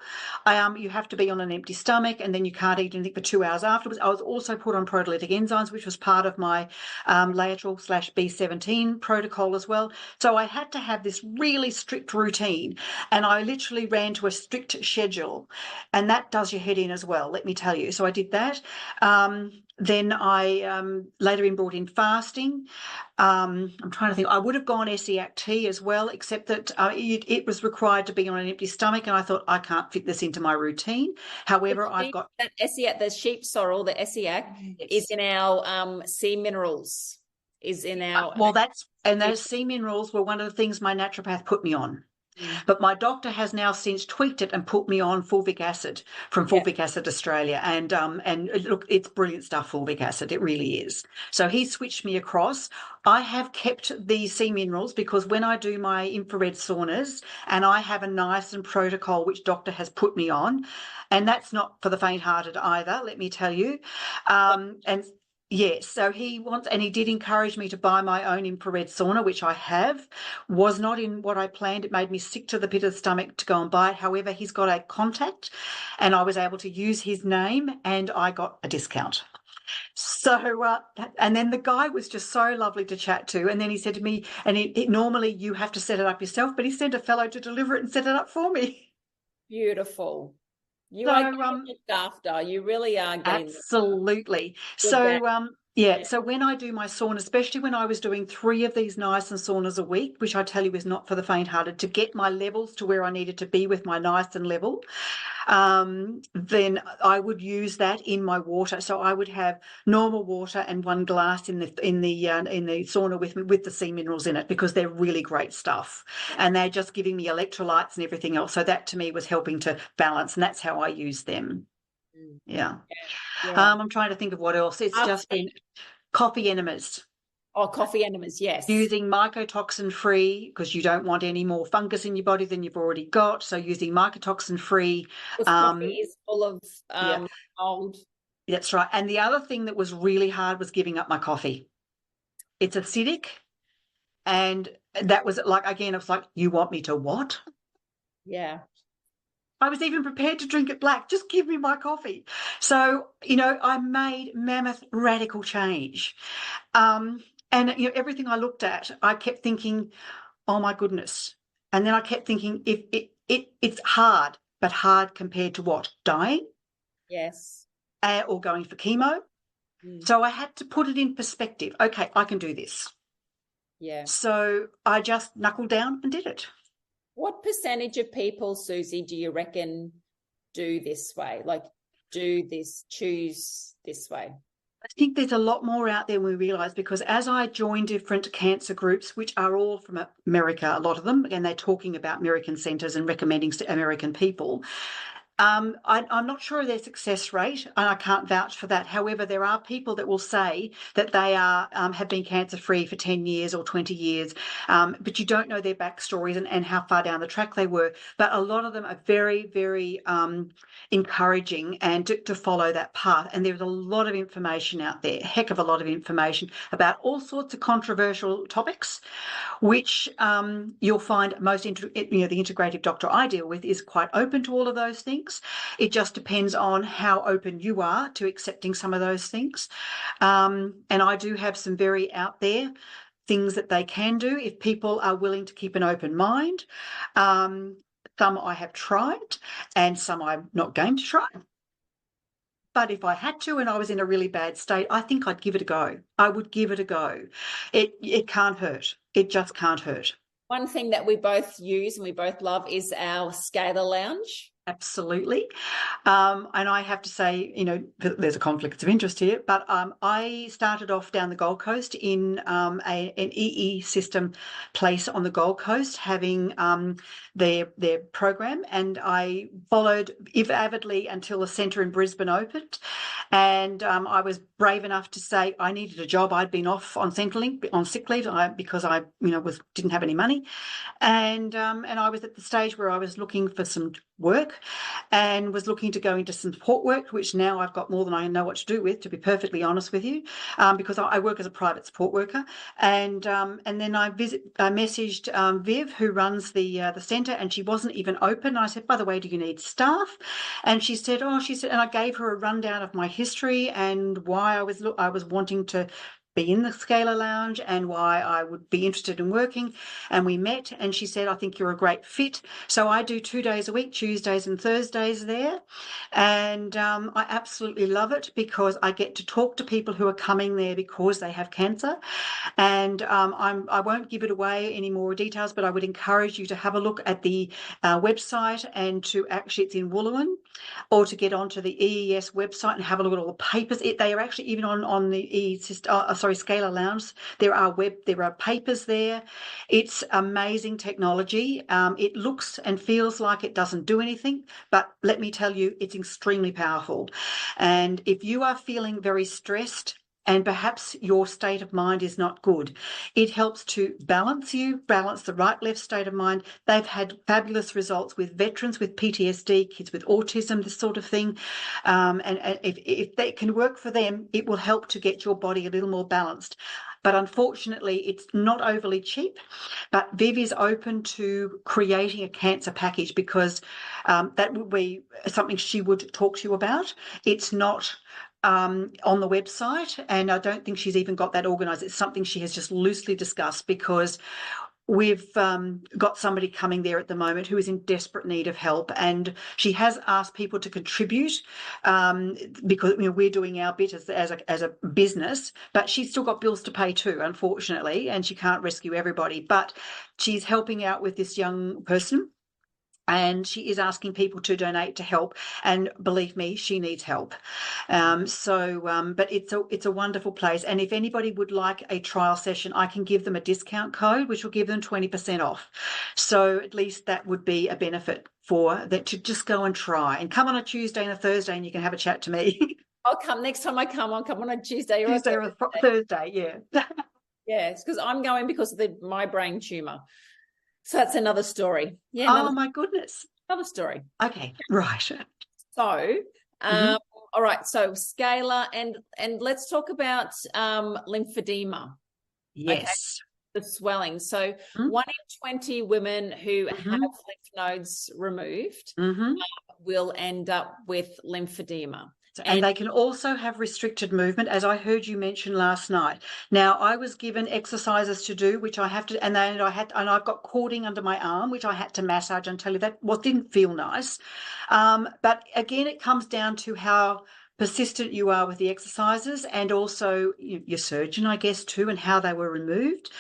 You have to be on an empty stomach and then you can't eat anything for 2 hours afterwards. I was also put on proteolytic enzymes, which was part of my laetrile/B17 protocol as well. So I had to have this really strict routine, and I literally ran to a strict schedule, and that does your head in as well, let me tell you. So I did that. Then I later brought in fasting. I'm trying to think. I would have gone SEACT as well, except that it was required to be on an empty stomach, and I thought I can't fit this into my routine. However, I've got that SEAC, the sheep sorrel, the SEAC is in our sea minerals. Is in our those sea minerals were one of the things my naturopath put me on. But my doctor has now since tweaked it and put me on fulvic acid from Fulvic Acid Australia. And look, it's brilliant stuff, fulvic acid. It really is. So he switched me across. I have kept the sea minerals because when I do my infrared saunas, and I have a niacin protocol which doctor has put me on, and that's not for the faint-hearted either, let me tell you. Yes, so he did encourage me to buy my own infrared sauna, which I have. Was not in what I planned. It made me sick to the pit of the stomach to go and buy it. However, he's got a contact and I was able to use his name and I got a discount. So, and then the guy was just so lovely to chat to. And then he said to me, and normally you have to set it up yourself, but he sent a fellow to deliver it and set it up for me. Beautiful. You are getting looked after. You really are getting absolutely. So so when I do my sauna, especially when I was doing 3 of these niacin saunas a week, which I tell you is not for the faint-hearted, to get my levels to where I needed to be with my niacin level, then I would use that in my water. So I would have normal water and 1 glass in the sauna with the sea minerals in it, because they're really great stuff, and they're just giving me electrolytes and everything else. So that to me was helping to balance, and that's how I use them. Yeah. I'm trying to think of what else. It's just been coffee enemas. Oh, coffee enemas, yes. Using mycotoxin-free, because you don't want any more fungus in your body than you've already got. So using mycotoxin-free. Coffee is full of mold. That's right. And the other thing that was really hard was giving up my coffee. It's acidic. And that was like, again, it's like, you want me to what? Yeah. I was even prepared to drink it black. Just give me my coffee. So, I made mammoth radical change. And everything I looked at, I kept thinking, oh my goodness. And then I kept thinking, if it's hard, but hard compared to what? Dying? Yes. Or going for chemo. So I had to put it in perspective. Okay, I can do this. Yeah. So I just knuckled down and did it. What percentage of people, Susie, do you reckon do this way? Like choose this way? I think there's a lot more out there than we realise, because as I join different cancer groups, which are all from America, a lot of them, and they're talking about American centres and recommending to American people, I'm not sure of their success rate, and I can't vouch for that. However, there are people that will say that they have been cancer-free for 10 years or 20 years, but you don't know their backstories and how far down the track they were. But a lot of them are very, very encouraging and to follow that path. And there's a lot of information out there, a heck of a lot of information about all sorts of controversial topics, which you'll find the integrative doctor I deal with is quite open to all of those things. It just depends on how open you are to accepting some of those things. And I do have some very out there things that they can do if people are willing to keep an open mind. Some I have tried and some I'm not going to try. But if I had to and I was in a really bad state, I think I'd give it a go. I would give it a go. It can't hurt. It just can't hurt. One thing that we both use and we both love is our Scalar Lounge. Absolutely. And I have to say, there's a conflict of interest here, but I started off down the Gold Coast in an EE system place on the Gold Coast, having their program, and I followed avidly until the centre in Brisbane opened. And I was brave enough to say I needed a job. I'd been off on Centrelink on sick leave because I didn't have any money, and I was at the stage where I was looking for some work and was looking to go into some support work, which now I've got more than I know what to do with, to be perfectly honest with you, because I work as a private support worker. And then I messaged Viv, who runs the centre, and she wasn't even open. I said, by the way, do you need staff? And she said, and I gave her a rundown of my history and why I was wanting to be in the Scalar Lounge and why I would be interested in working. And we met, and she said, I think you're a great fit. So I do 2 days a week, Tuesdays and Thursdays there. And I absolutely love it because I get to talk to people who are coming there because they have cancer. And I won't give it away any more details, but I would encourage you to have a look at the website, and to actually, it's in Wooloowin, or to get onto the EES website and have a look at all the papers. They are actually even on the Scalar Lounge. There are papers there. It's amazing technology. It looks and feels like it doesn't do anything, but let me tell you, it's extremely powerful. And if you are feeling very stressed, and perhaps your state of mind is not good, it helps to balance the right-left state of mind. They've had fabulous results with veterans with PTSD, kids with autism, this sort of thing. And if that can work for them, it will help to get your body a little more balanced. But unfortunately, it's not overly cheap. But Viv is open to creating a cancer package because that would be something she would talk to you about. It's not on the website, and I don't think she's even got that organised. It's something she has just loosely discussed because we've got somebody coming there at the moment who is in desperate need of help, and she has asked people to contribute because we're doing our bit as a business, but she's still got bills to pay too, unfortunately, and she can't rescue everybody. But she's helping out with this young person, and she is asking people to donate to help. And believe me, she needs help. But it's a wonderful place. And if anybody would like a trial session, I can give them a discount code, which will give them 20% off. So at least that would be a benefit for that, to just go and try and come on a Tuesday and a Thursday, and you can have a chat to me. I'll come next time I'll come on a Tuesday or a Thursday. Yeah. Yeah, it's because I'm going because of my brain tumor. So that's another story. Yeah. My goodness. Another story. Okay. Right. So, all right. So Scalar, and let's talk about lymphedema. Yes. Okay? The swelling. So 1 in 20 women who have lymph nodes removed will end up with lymphedema. And they can also have restricted movement, as I heard you mention last night. Now, I was given exercises to do, which I have to, and I've got cording under my arm, which I had to massage and tell you that didn't feel nice. But again, it comes down to how persistent you are with the exercises, and also your surgeon, I guess, too, and how they were removed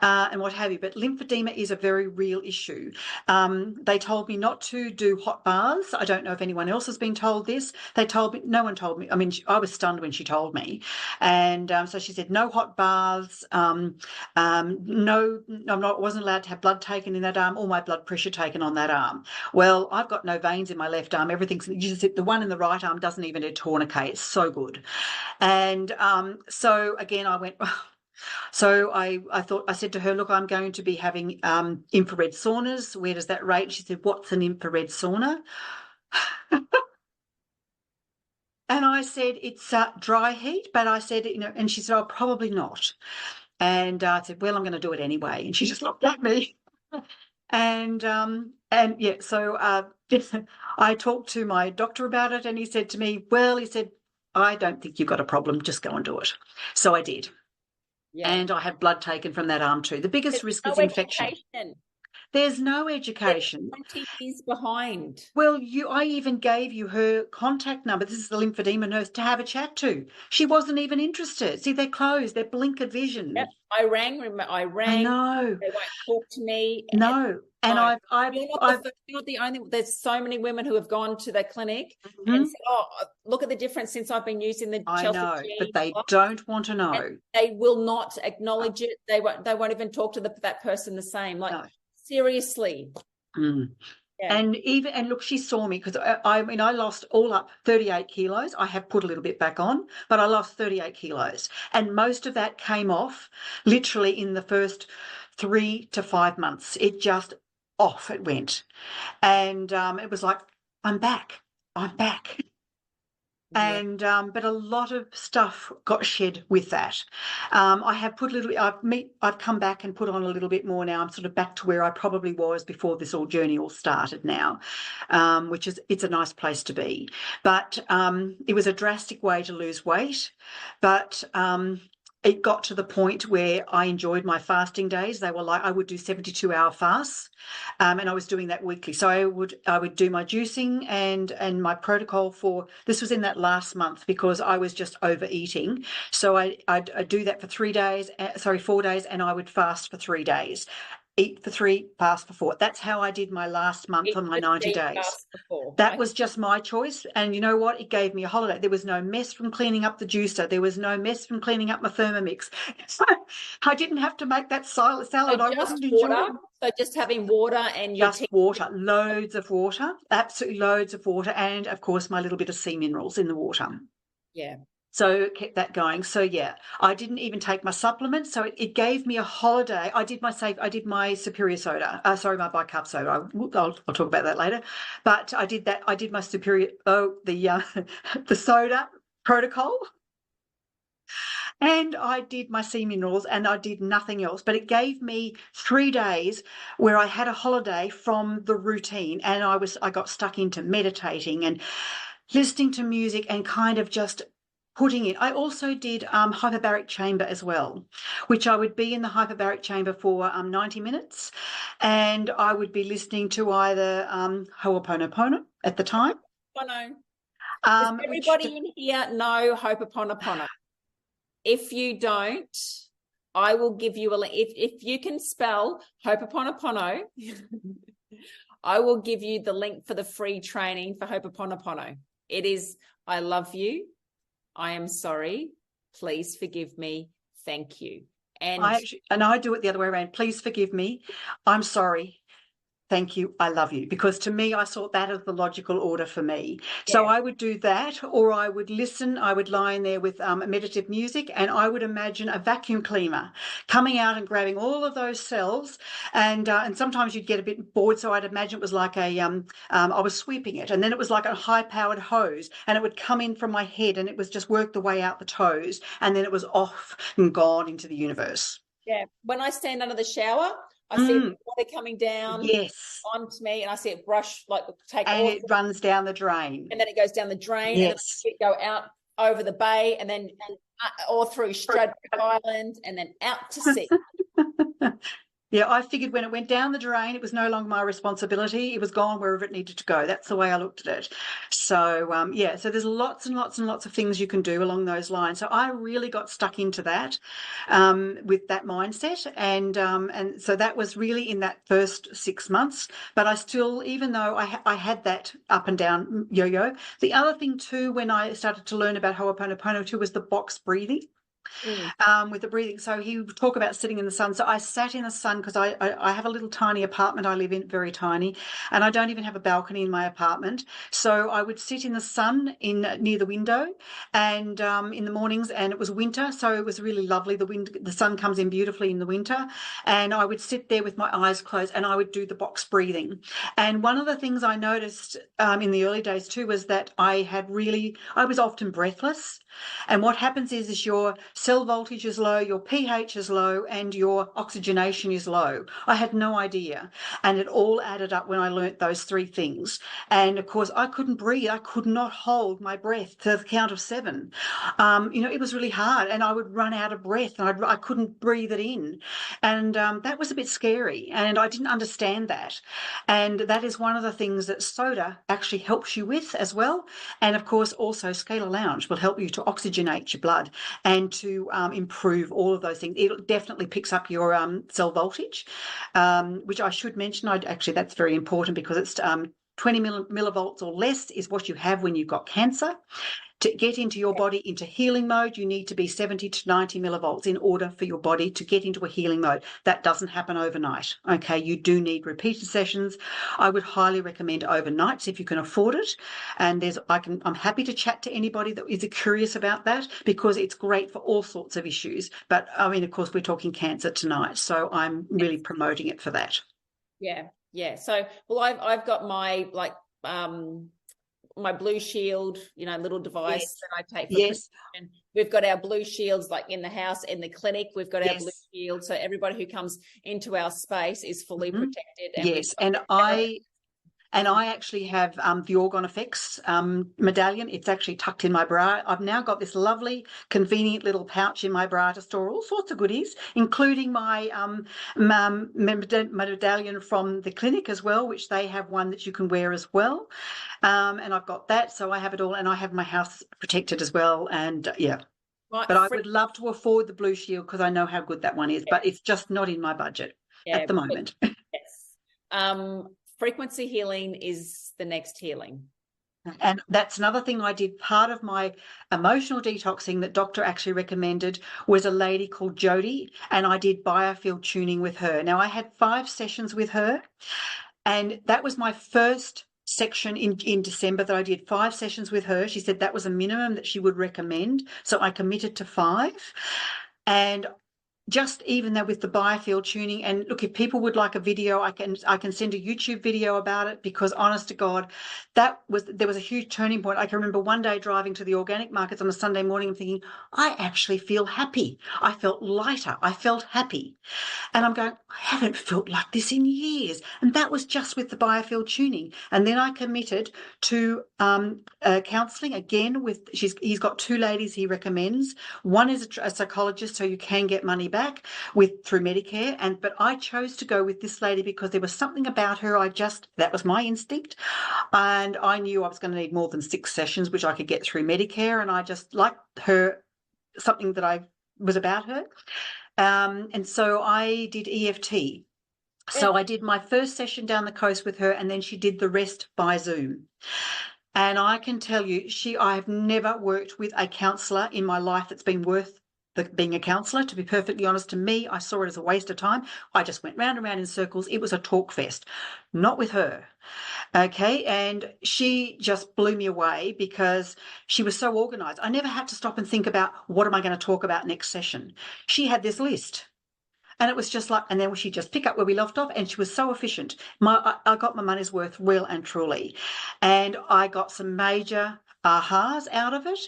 and what have you. But lymphedema is a very real issue. They told me not to do hot baths. I don't know if anyone else has been told this. No one told me. I mean, I was stunned when she told me. And so she said, no hot baths, wasn't allowed to have blood taken in that arm, or my blood pressure taken on that arm. Well, I've got no veins in my left arm. Everything's just, the one in the right arm doesn't even do tourniquet. It's so good. And so again, I went, so I said to her, look, I'm going to be having infrared saunas. Where does that rate? She said, what's an infrared sauna? And I said, it's dry heat, but I said, and she said, oh, probably not. And I said, well, I'm going to do it anyway. And she just looked at me. And yeah, so I talked to my doctor about it, and he said to me, well, I don't think you've got a problem. Just go and do it. So I did. and I have blood taken from that arm too. The biggest risk is infection. There's no education. 20 years behind. Well, I even gave you her contact number. This is the lymphedema nurse to have a chat to. She wasn't even interested. See, they're closed. They're blinkered vision. Yep. I rang. I know. They won't talk to me. No. And no. You're not the only. There's so many women who have gone to the clinic and said, "Oh, look at the difference since I've been using the Chelsey." I know, but they don't want to know. And they will not acknowledge it. They won't even talk to that person the same. Like, seriously. Yeah. And look, she saw me because I mean, I lost all up 38 kilos. I have put a little bit back on, but I lost 38 kilos. And most of that came off literally in the first 3 to 5 months. It just off it went. And it was like, I'm back. Yeah. And but a lot of stuff got shed with that. I have put a little. I've come back and put on a little bit more now. I'm sort of back to where I probably was before this journey all started now, which is it's a nice place to be. But it was a drastic way to lose weight, but it got to the point where I enjoyed my fasting days. They were like I would do 72-hour fasts, and I was doing that weekly. So I would do my juicing and my protocol for this was in that last month because I was just overeating. So I'd do that for 4 days, and I would fast for 3 days. Eat for 3, fast for 4. That's how I did my last month on my 90 days. That was just my choice. And you know what? It gave me a holiday. There was no mess from cleaning up the juicer. There was no mess from cleaning up my Thermomix. I didn't have to make that salad. I wasn't enjoying. So just having water and just water, loads of water, absolutely loads of water. And of course, my little bit of sea minerals in the water. Yeah. So kept that going. So yeah, I didn't even take my supplements. So it gave me a holiday. I did my superior soda. My bicarb soda. I'll talk about that later. But I did that. I did my superior. The soda protocol. And I did my sea minerals and I did nothing else. But it gave me 3 days where I had a holiday from the routine, and I got stuck into meditating and listening to music and kind of just putting it. I also did hyperbaric chamber as well, which I would be in the hyperbaric chamber for 90 minutes, and I would be listening to either Ho'oponopono at the time. Does everybody in here know Ho'oponopono? If you don't, I will give you a link. If you can spell Ho'oponopono, I will give you the link for the free training for Ho'oponopono. It is, I love you. I am sorry. Please forgive me. Thank you. And I do it the other way around. Please forgive me. I'm sorry. Thank you. I love you. Because to me, I saw that as the logical order for me. Yeah. So I would do that, or I would listen. I would lie in there with meditative music, and I would imagine a vacuum cleaner coming out and grabbing all of those cells. And sometimes you'd get a bit bored, so I'd imagine it was like I was sweeping it, and then it was like a high-powered hose, and it would come in from my head, and it was just work the way out the toes, and then it was off and gone into the universe. Yeah. When I stand under the shower, I see the water coming down onto me, and I see it brush, and it runs down the drain. And then it goes down the drain, and it go out over the bay, and then all through Stradbroke Island, and then out to sea. Yeah, I figured when it went down the drain, it was no longer my responsibility. It was gone wherever it needed to go. That's the way I looked at it. So, so there's lots and lots and lots of things you can do along those lines. So I really got stuck into that with that mindset. And so that was really in that first 6 months. But I still, even though I had that up and down yo-yo, the other thing too, when I started to learn about Ho'oponopono too, was the box breathing. With the breathing. So he would talk about sitting in the sun. So I sat in the sun because I have a little tiny apartment I live in, very tiny, and I don't even have a balcony in my apartment. So I would sit in the sun near the window, and in the mornings, and it was winter, so it was really lovely. The sun comes in beautifully in the winter, and I would sit there with my eyes closed, and I would do the box breathing. And one of the things I noticed in the early days too was that I was often breathless. And what happens is your cell voltage is low, your pH is low, and your oxygenation is low. I had no idea. And it all added up when I learnt those three things. And of course, I couldn't breathe. I could not hold my breath to the count of 7. It was really hard, and I would run out of breath, and I couldn't breathe it in. And that was a bit scary, and I didn't understand that. And that is one of the things that soda actually helps you with as well. And of course, also Scalar Lounge will help you to oxygenate your blood and to improve all of those things. It definitely picks up your cell voltage, which I should mention. Actually, that's very important because it's 20 millivolts or less is what you have when you've got cancer. To get into your body into healing mode, you need to be 70 to 90 millivolts in order for your body to get into a healing mode. That doesn't happen overnight. Okay, you do need repeated sessions. I would highly recommend overnights if you can afford it. And I'm happy to chat to anybody that is curious about that, because it's great for all sorts of issues. But I mean, of course, we're talking cancer tonight, so I'm really promoting it for that. Yeah. So, well, I've got my my Blue Shield, little device that I take for prescription. We've got our Blue Shields like in the house, in the clinic. We've got our Blue Shield, so everybody who comes into our space is fully protected. And and I actually have the Organ Effects medallion. It's actually tucked in my bra. I've now got this lovely, convenient little pouch in my bra to store all sorts of goodies, including my medallion from the clinic as well, which they have one that you can wear as well. And I've got that, so I have it all, and I have my house protected as well. And but I would love to afford the Blue Shield because I know how good that one is, but it's just not in my budget at the moment. Yes. Frequency healing is the next healing. And that's another thing I did. Part of my emotional detoxing that doctor actually recommended was a lady called Jody, and I did biofield tuning with her. Now, I had 5 sessions with her, and that was my first section in December that I did 5 sessions with her. She said that was a minimum that she would recommend. So I committed to 5. And just even though with the biofield tuning, and look, if people would like a video, I can send a YouTube video about it, because honest to God, there was a huge turning point. I can remember one day driving to the organic markets on a Sunday morning and thinking, I actually feel happy. I felt lighter. I felt happy. And I'm going, I haven't felt like this in years. And that was just with the biofield tuning. And then I committed to counselling again he's got 2 ladies he recommends. One is a psychologist, so you can get money back through Medicare, but I chose to go with this lady because there was something about her that was my instinct, and I knew I was going to need more than 6 sessions, which I could get through Medicare, and I just liked her, something that I was about her. And so I did EFT. So I did my first session down the coast with her, and then she did the rest by Zoom. And I can tell you, I have never worked with a counsellor in my life that's been worth being a counsellor. To be perfectly honest, to me, I saw it as a waste of time. I just went round and round in circles. It was a talk fest. Not with her. Okay, and she just blew me away because she was so organised. I never had to stop and think about, what am I going to talk about next session? She had this list. And it was just like, and then she'd just pick up where we left off, and she was so efficient. I got my money's worth, real and truly. And I got some major ahas out of it,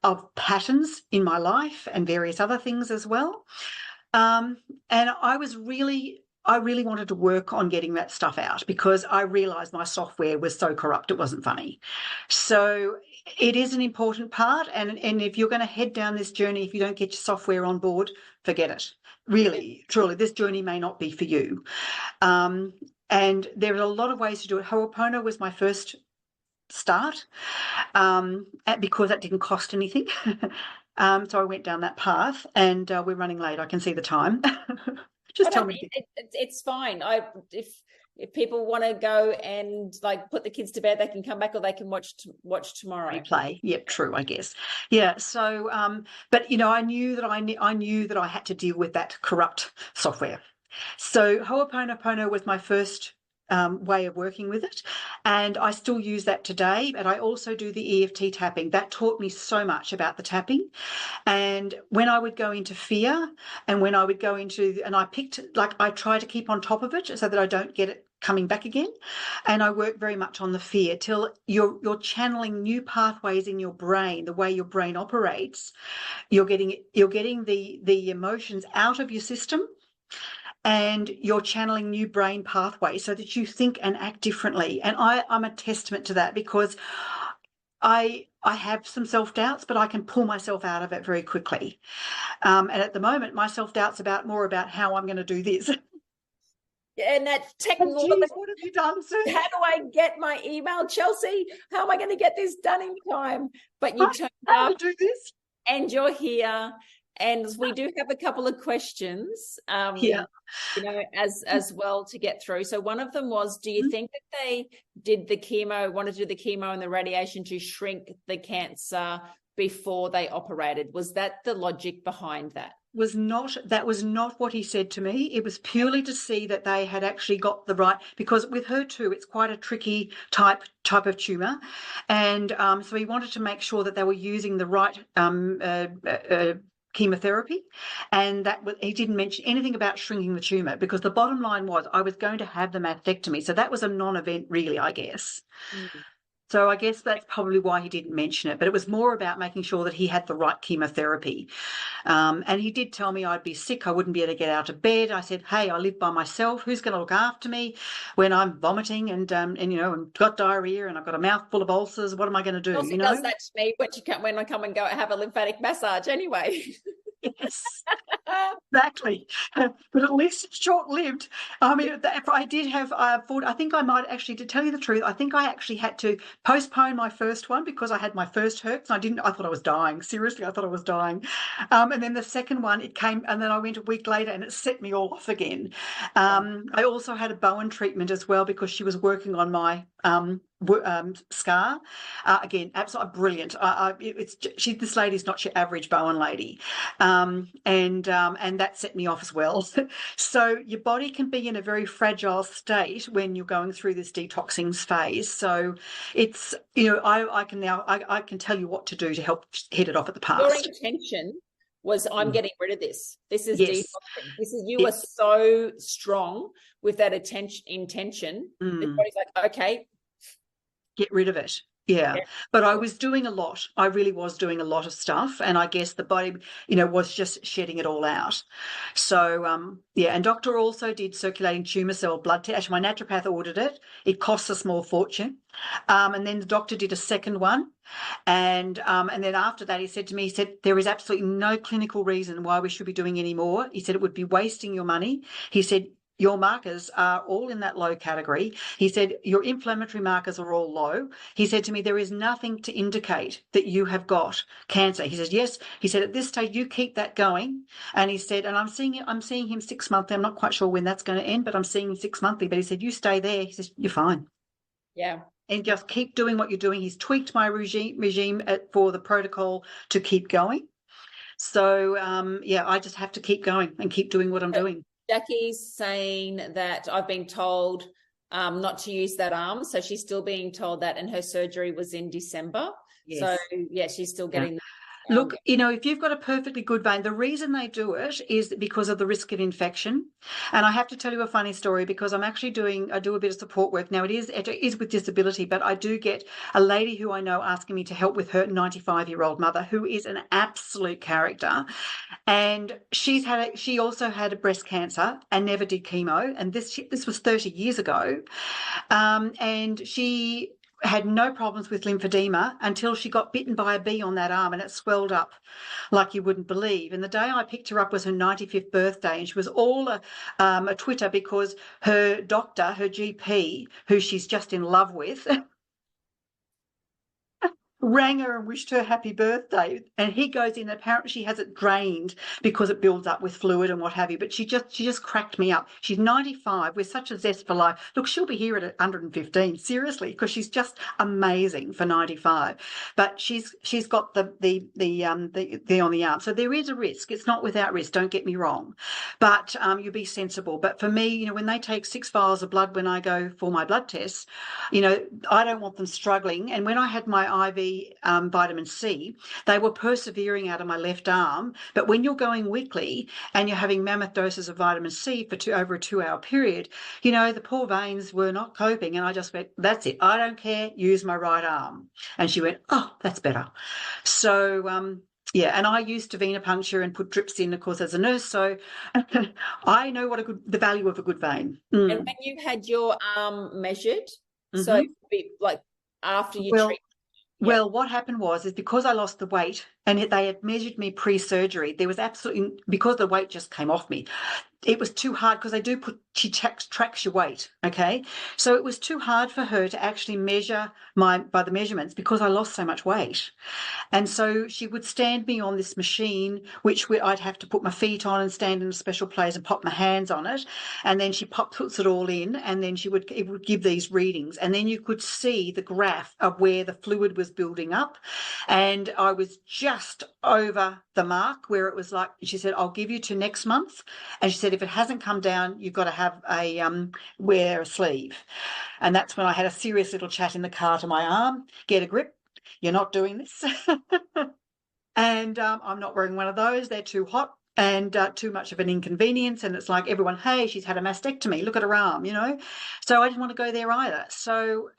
of patterns in my life and various other things as well. And I really wanted to work on getting that stuff out, because I realised my software was so corrupt, it wasn't funny. So it is an important part. And if you're going to head down this journey, if you don't get your software on board, forget it. Really, truly, this journey may not be for you. And there are a lot of ways to do it. Ho'opono was my first start, because that didn't cost anything. So I went down that path, and we're running late. I can see the time. Just tell me. It's fine. If people want to go and put the kids to bed, they can come back, or they can watch tomorrow. Replay. Yep, true, I guess. Yeah. So, but I knew that I had to deal with that corrupt software. So Ho'oponopono was my first way of working with it, and I still use that today. But I also do the EFT tapping. That taught me so much about the tapping. And when I would go into fear, and when I would go into, and I try to keep on top of it so that I don't get it coming back again. And I work very much on the fear till you're channeling new pathways in your brain, the way your brain operates. You're getting the emotions out of your system, and you're channeling new brain pathways so that you think and act differently. And I'm a testament to that, because I have some self-doubts, but I can pull myself out of it very quickly. And at the moment, my self-doubt's more about how I'm going to do this. And that Oh, technical, geez, what have you done, Sue? how do I get my email, Chelsey? How am I going to get this done in time? But you turned How up to do this? and you're here. And we do have a couple of questions, Yeah. as well to get through. So one of them was, do you think that they wanted to do the chemo and the radiation to shrink the cancer before they operated? Was that the logic behind that? That was not what he said to me. It was purely to see that they had actually got the right, because with her too, it's quite a tricky type of tumour. And so he wanted to make sure that they were using the right chemotherapy, and that he didn't mention anything about shrinking the tumour, because the bottom line was I was going to have the mastectomy. So that was a non-event really, I guess. So I guess that's probably why he didn't mention it, but it was more about making sure that he had the right chemotherapy. And he did tell me I'd be sick. I wouldn't be able to get out of bed. I said, hey, I live by myself. Who's going to look after me when I'm vomiting and got diarrhea and I've got a mouthful of ulcers? What am I going to do? Also does that to me when I come and go have a lymphatic massage anyway. Yes, exactly. But at least it's short-lived. I mean, if I did have, I think I might actually, to tell you the truth, I think I actually had to postpone my first one because I had my first herpes and I thought I was dying. Seriously, I thought I was dying. And then the second one, it came, and then I went a week later and it set me all off again. I also had a Bowen treatment as well because she was working on my scar. Again, absolutely brilliant. This lady's not your average Bowen lady. And that set me off as well. So your body can be in a very fragile state when you're going through this detoxing phase. So it's, I can tell you what to do to help head it off at the pass. Your intention was, I'm getting rid of this. This is Yes. detoxing. You are so strong with that intention. The body's like, okay, get rid of it. Yeah. But I was doing a lot. I really was doing a lot of stuff. And I guess the body, was just shedding it all out. So, and doctor also did circulating tumour cell blood test. Actually, my naturopath ordered it. It costs a small fortune. And then the doctor did a second one. And then after that, he said to me, there is absolutely no clinical reason why we should be doing any more. He said, it would be wasting your money. He said, your markers are all in that low category. He said, your inflammatory markers are all low. He said to me, there is nothing to indicate that you have got cancer. He said, yes. He said, at this stage, you keep that going. And he said, and I'm seeing him 6 monthly. I'm not quite sure when that's going to end, but I'm seeing him 6 monthly. But he said, you stay there. He says, you're fine. Yeah. And just keep doing what you're doing. He's tweaked my regime for the protocol to keep going. So, I just have to keep going and keep doing what I'm doing. Jackie's saying that I've been told not to use that arm. So she's still being told that, and her surgery was in December. Yes. So, she's still getting that. Look, if you've got a perfectly good vein, the reason they do it is because of the risk of infection. And I have to tell you a funny story because I do a bit of support work. Now, it is with disability, but I do get a lady who I know asking me to help with her 95-year-old mother, who is an absolute character. And she also had a breast cancer and never did chemo. And this was 30 years ago. And she had no problems with lymphedema until she got bitten by a bee on that arm, and it swelled up like you wouldn't believe. And the day I picked her up was her 95th birthday, and she was all a Twitter because her doctor, her GP, who she's just in love with, rang her and wished her happy birthday. And he goes in, apparently she has it drained because it builds up with fluid and what have you. But she just cracked me up. She's 95 with such a zest for life. Look, she'll be here at 115, seriously, because she's just amazing for 95. But she's got the on the arm. So there is a risk. It's not without risk, don't get me wrong. But you be sensible. But for me, when they take 6 vials of blood when I go for my blood tests, I don't want them struggling. And when I had my IV the vitamin C, they were persevering out of my left arm. But when you're going weekly and you're having mammoth doses of vitamin C for over a 2-hour period, you know, the poor veins were not coping. And I just went, that's it. I don't care. Use my right arm. And she went, oh, that's better. So, yeah, and I used to venipuncture and put drips in, of course, as a nurse. So I know the value of a good vein. And when you had your arm measured, so like after you treat. Well, what happened is because I lost the weight and they had measured me pre-surgery, there was absolutely, because the weight just came off me, it was too hard because she tracks your weight, okay? So it was too hard for her to actually measure by the measurements because I lost so much weight. And so she would stand me on this machine, which I'd have to put my feet on and stand in a special place and pop my hands on it. And then she puts it all in, and then it would give these readings. And then you could see the graph of where the fluid was building up. And I was just over the mark where it was like, she said, I'll give you to next month. And she said, if it hasn't come down, you've got to have wear a sleeve. And that's when I had a serious little chat in the car to my arm, get a grip. You're not doing this. And I'm not wearing one of those. They're too hot and too much of an inconvenience. And it's like everyone, hey, she's had a mastectomy. Look at her arm, you know. So I didn't want to go there either. So,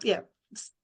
yeah,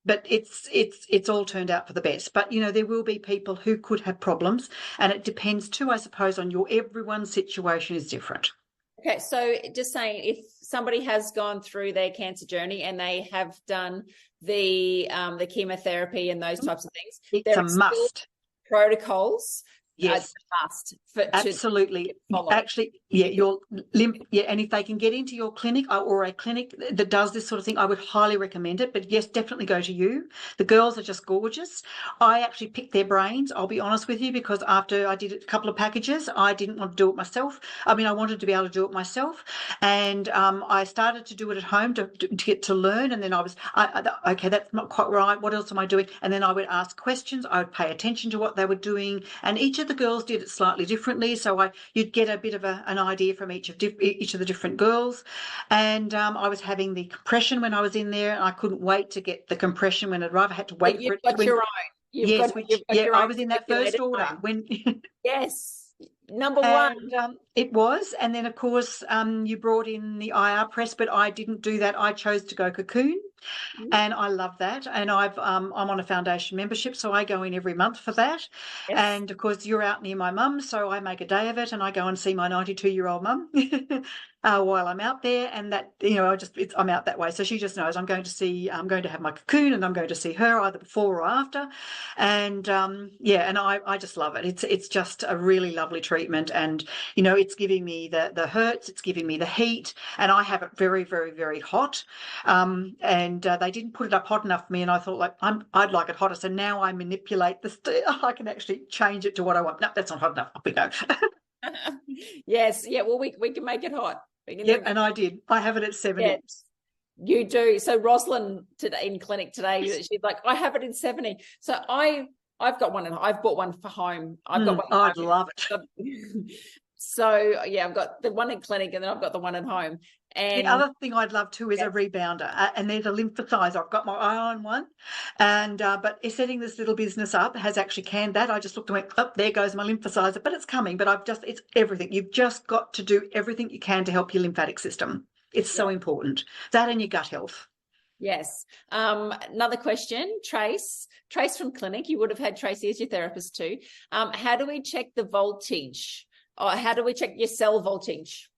but it's all turned out for the best. But, you know, there will be people who could have problems. And it depends too, I suppose, on everyone's situation is different. Okay, so just saying, if somebody has gone through their cancer journey and they have done the chemotherapy and those types of things, it's a must. Protocols. Yes, must absolutely. Actually, yeah, your lymph. Yeah, and if they can get into your clinic or a clinic that does this sort of thing, I would highly recommend it. But yes, definitely go to you. The girls are just gorgeous. I actually picked their brains. I'll be honest with you, because after I did a couple of packages, I didn't want to do it myself. I mean, I wanted to be able to do it myself, and I started to do it at home to get to learn. And then I was, okay, that's not quite right. What else am I doing? And then I would ask questions. I would pay attention to what they were doing, and each of the girls did it slightly differently, so you'd get a bit of an idea from each of the different girls. And I was having the compression when I was in there, and I couldn't wait to get the compression when I'd rather had to wait for it. You've got your own. I was in that first order when. Yes, number one. It was, and then of course you brought in the IR press, but I didn't do that. I chose to go cocoon. And I love that. And I'm on a foundation membership, so I go in every month for that. Yes. And of course, you're out near my mum, so I make a day of it, and I go and see my 92-year-old mum while I'm out there. And that, you know, I'm out that way, so she just knows I'm going to have my cocoon, and I'm going to see her either before or after. And yeah, and I just love it. It's just a really lovely treatment, and you know, it's giving me the hertz, it's giving me the heat, and I have it very, very, very hot. And they didn't put it up hot enough for me, and I thought, like, I'd like it hotter. So now I manipulate I can actually change it to what I want. No, that's not hot enough. Off we go. Yes, yeah. Well, we can make it hot. Yep, and I did. I have it at 70. Yes, you do. So Rosalind in clinic today, she's like, I have it in 70. So I've got one, and I've bought one for home. I've got one. I'd love it. So yeah, I've got the one in clinic, and then I've got the one at home. And the other thing I'd love too is a rebounder, and there's a lymphocyzer. I've got my eye on one, and but setting this little business up has actually canned that. I just looked and went, oh, there goes my lymphocyzer, but it's coming. But it's everything. You've just got to do everything you can to help your lymphatic system. It's so important. That and your gut health. Yes. Another question, Trace from clinic. You would have had Tracy as your therapist too. How do we check the voltage? Or how do we check your cell voltage?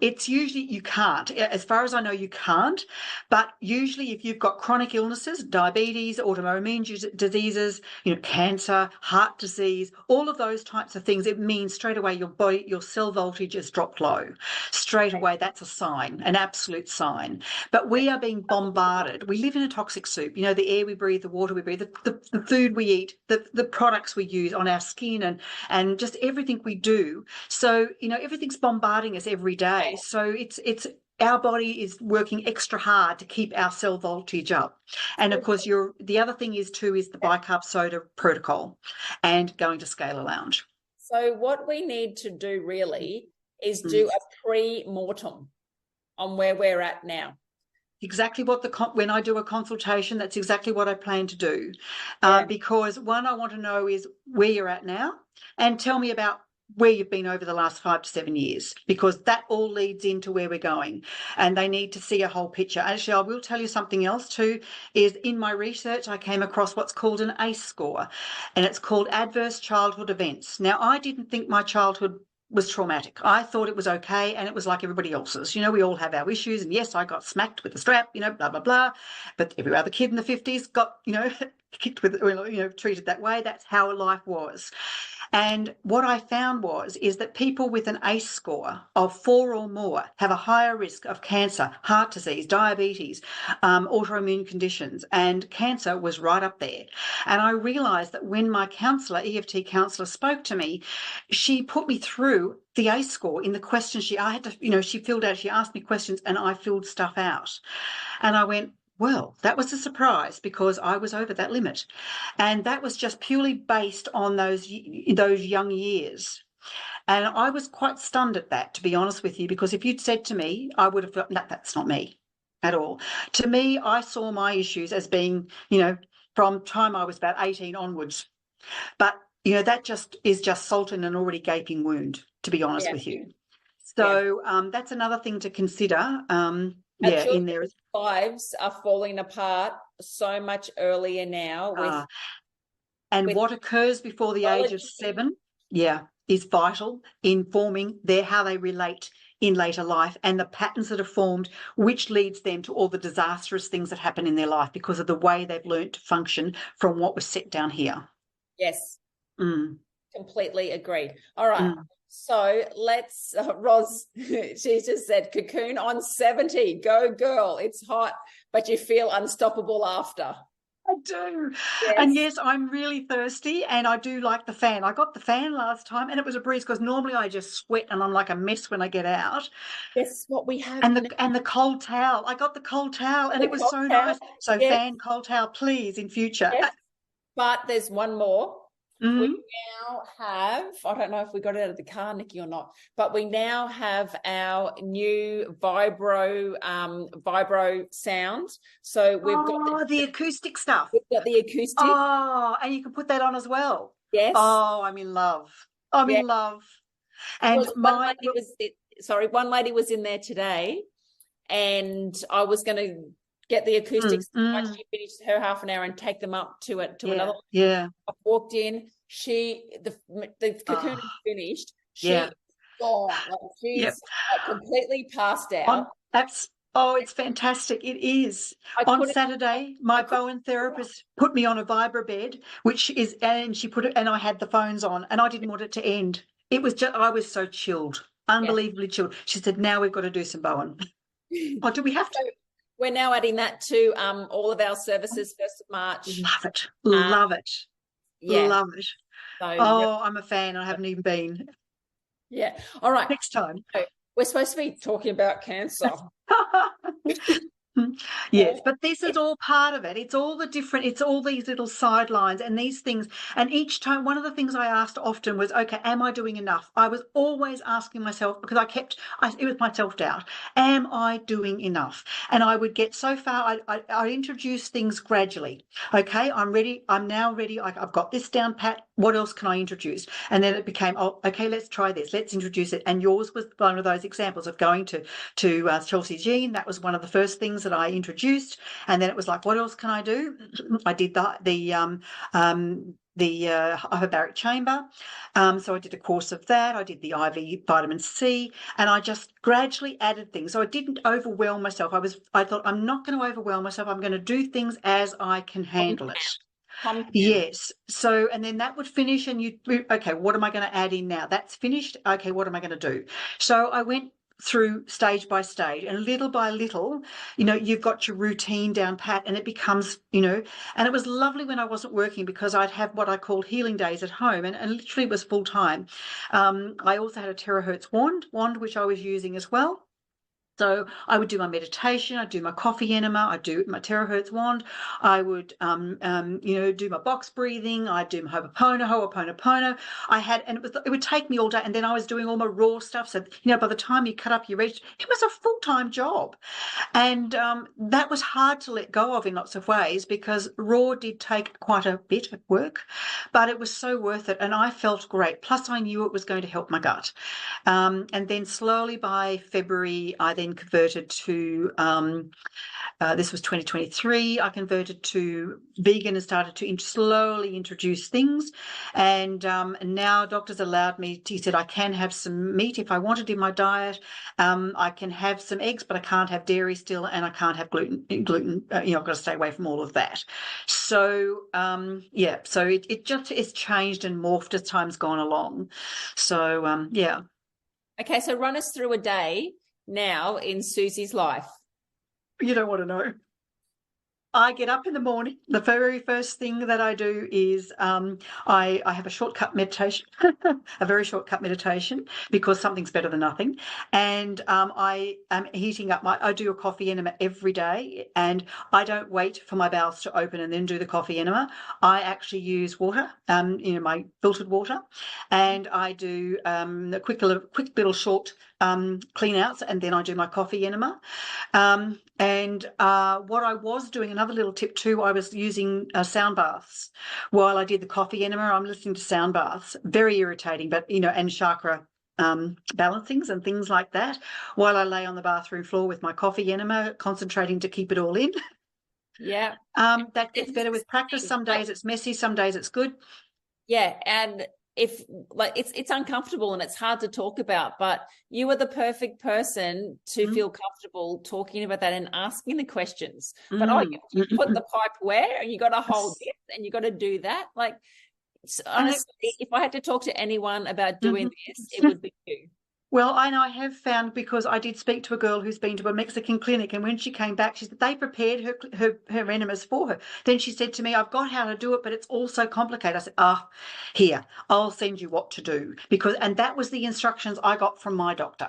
It's usually, you can't. As far as I know, you can't. But usually if you've got chronic illnesses, diabetes, autoimmune diseases, you know, cancer, heart disease, all of those types of things, it means straight away your cell voltage has dropped low. Straight away, that's a sign, an absolute sign. But we are being bombarded. We live in a toxic soup. You know, the air we breathe, the water we breathe, the food we eat, the products we use on our skin, and just everything we do. So, you know, everything's bombarding us every day. So it's our body is working extra hard to keep our cell voltage up. And of course, the other thing is the bicarb soda protocol and going to Scalar Lounge. So what we need to do really is do a pre-mortem on where we're at now. exactly what when I do a consultation, that's exactly what I plan to do. Yeah. Because one, I want to know is where you're at now, and tell me about where you've been over the last 5 to 7 years, because that all leads into where we're going, and they need to see a whole picture. Actually, I will tell you something else too, is in my research, I came across what's called an ACE score, and it's called Adverse Childhood Events. Now, I didn't think my childhood was traumatic. I thought it was okay, and it was like everybody else's. You know, we all have our issues, and yes, I got smacked with a strap, you know, blah, blah, blah. But every other kid in the 50s got, you know, kicked with, you know, treated that way. That's how life was. And what I found is that people with an ACE score of 4 or more have a higher risk of cancer, heart disease, diabetes, autoimmune conditions, and cancer was right up there. And I realised that when my counsellor, EFT counsellor, spoke to me, she put me through the ACE score in the questions I had to, you know, she filled out, she asked me questions and I filled stuff out. And I went, well, that was a surprise because I was over that limit. And that was just purely based on those young years. And I was quite stunned at that, to be honest with you, because if you'd said to me, I would have thought, no, that's not me at all. To me, I saw my issues as being, you know, from time I was about 18 onwards. But, you know, that just is just salt in an already gaping wound, to be honest with you. So that's another thing to consider. Our In there. Lives are falling apart so much earlier now with what occurs before the age of 7, is vital in forming how they relate in later life, and the patterns that are formed, which leads them to all the disastrous things that happen in their life because of the way they've learnt to function from what was set down here. Yes. Mm. Completely agreed. All right. So let's, Roz, she just said, cocoon on 70. Go, girl. It's hot, but you feel unstoppable after. I do. Yes. And yes, I'm really thirsty, and I do like the fan. I got the fan last time and it was a breeze, because normally I just sweat and I'm like a mess when I get out. That's what we have. And the cold towel. I got the cold towel and it was so nice. So fan, cold towel, please, in future. Yes. But there's one more. Mm-hmm. We now have, I don't know if we got it out of the car, Nikki, or not, but we now have our new vibro sound. So we've got the acoustic stuff. We've got the acoustic. Oh, and you can put that on as well. Yes. Oh, I'm in love. I'm in love. And one lady was in there today, and I was going to get the acoustics once she finished her half an hour and take them up to another. Yeah. I walked in. The cocoon finished. She's gone. Like, she's completely passed out. It's fantastic. It is. On Saturday, my Bowen therapist put me on a vibra bed, and she put it, and I had the phones on, and I didn't want it to end. It was just, I was so chilled, unbelievably chilled. She said, now we've got to do some Bowen. Oh, do we have to? We're now adding that to all of our services 1st of March. Love it. Love it. Yeah. Love it. So, I'm a fan. I haven't even been. Yeah. All right. Next time. We're supposed to be talking about cancer. Yes, but this is all part of it. It's all these little sidelines and these things. And each time, one of the things I asked often was, okay, am I doing enough? I was always asking myself, because it was my self-doubt. Am I doing enough? And I would get so far, I introduce things gradually. Okay, I'm ready. I'm now ready. I've got this down pat. What else can I introduce? And then it became, okay, let's try this. Let's introduce it. And yours was one of those examples of going to Chelsey Jean. That was one of the first things that I introduced. And then it was like, what else can I do? I did the hyperbaric chamber. So I did a course of that. I did the IV vitamin C, and I just gradually added things. So I didn't overwhelm myself. I thought, I'm not going to overwhelm myself. I'm going to do things as I can handle it. Yes. So, and then that would finish, and okay, what am I going to add in now? That's finished. Okay, what am I going to do? So I went through stage by stage, and little by little, you've got your routine down pat, and it becomes, and it was lovely when I wasn't working, because I'd have what I called healing days at home, and literally it was full time. I also had a terahertz wand, which I was using as well. So I would do my meditation, I'd do my coffee enema, I'd do my terahertz wand, I would, do my box breathing, I'd do my ho'oponopono. And it would take me all day. And then I was doing all my raw stuff. So, by the time you cut up your reach, it was a full-time job. And that was hard to let go of in lots of ways, because raw did take quite a bit of work, but it was so worth it. And I felt great. Plus, I knew it was going to help my gut. And then slowly by February, I then converted to, this was 2023, I converted to vegan and started to slowly introduce things. And now doctors allowed me, he said I can have some meat if I wanted in my diet. I can have some eggs, but I can't have dairy still, and I can't have gluten. I've got to stay away from all of that. So, so it's changed and morphed as time's gone along. So, yeah. Okay, so run us through a day now in Susie's life. You don't want to know. I get up in the morning. The very first thing that I do is I have a shortcut meditation, a very shortcut meditation, because something's better than nothing. And I am heating up I do a coffee enema every day, and I don't wait for my bowels to open and then do the coffee enema. I actually use water, my filtered water, and I do a quick little short clean outs, and then I do my coffee enema. And what I was doing, another little tip too, I was using sound baths while I did the coffee enema. I'm listening to sound baths, very irritating, but and chakra balancings and things like that, while I lay on the bathroom floor with my coffee enema, concentrating to keep it all in. Yeah. That gets better with practice. Some days it's messy, some days it's good. Yeah, and if it's uncomfortable and it's hard to talk about, but you are the perfect person to feel comfortable talking about that and asking the questions. But you put the pipe where, and you got to hold this, and you got to do that. Like, honestly, if I had to talk to anyone about doing this, it would be you. Well, I know I have found, because I did speak to a girl who's been to a Mexican clinic, and when she came back, she said they prepared her enemas for her. Then she said to me, I've got how to do it, but it's all so complicated. I said, here, I'll send you what to do. And that was the instructions I got from my doctor.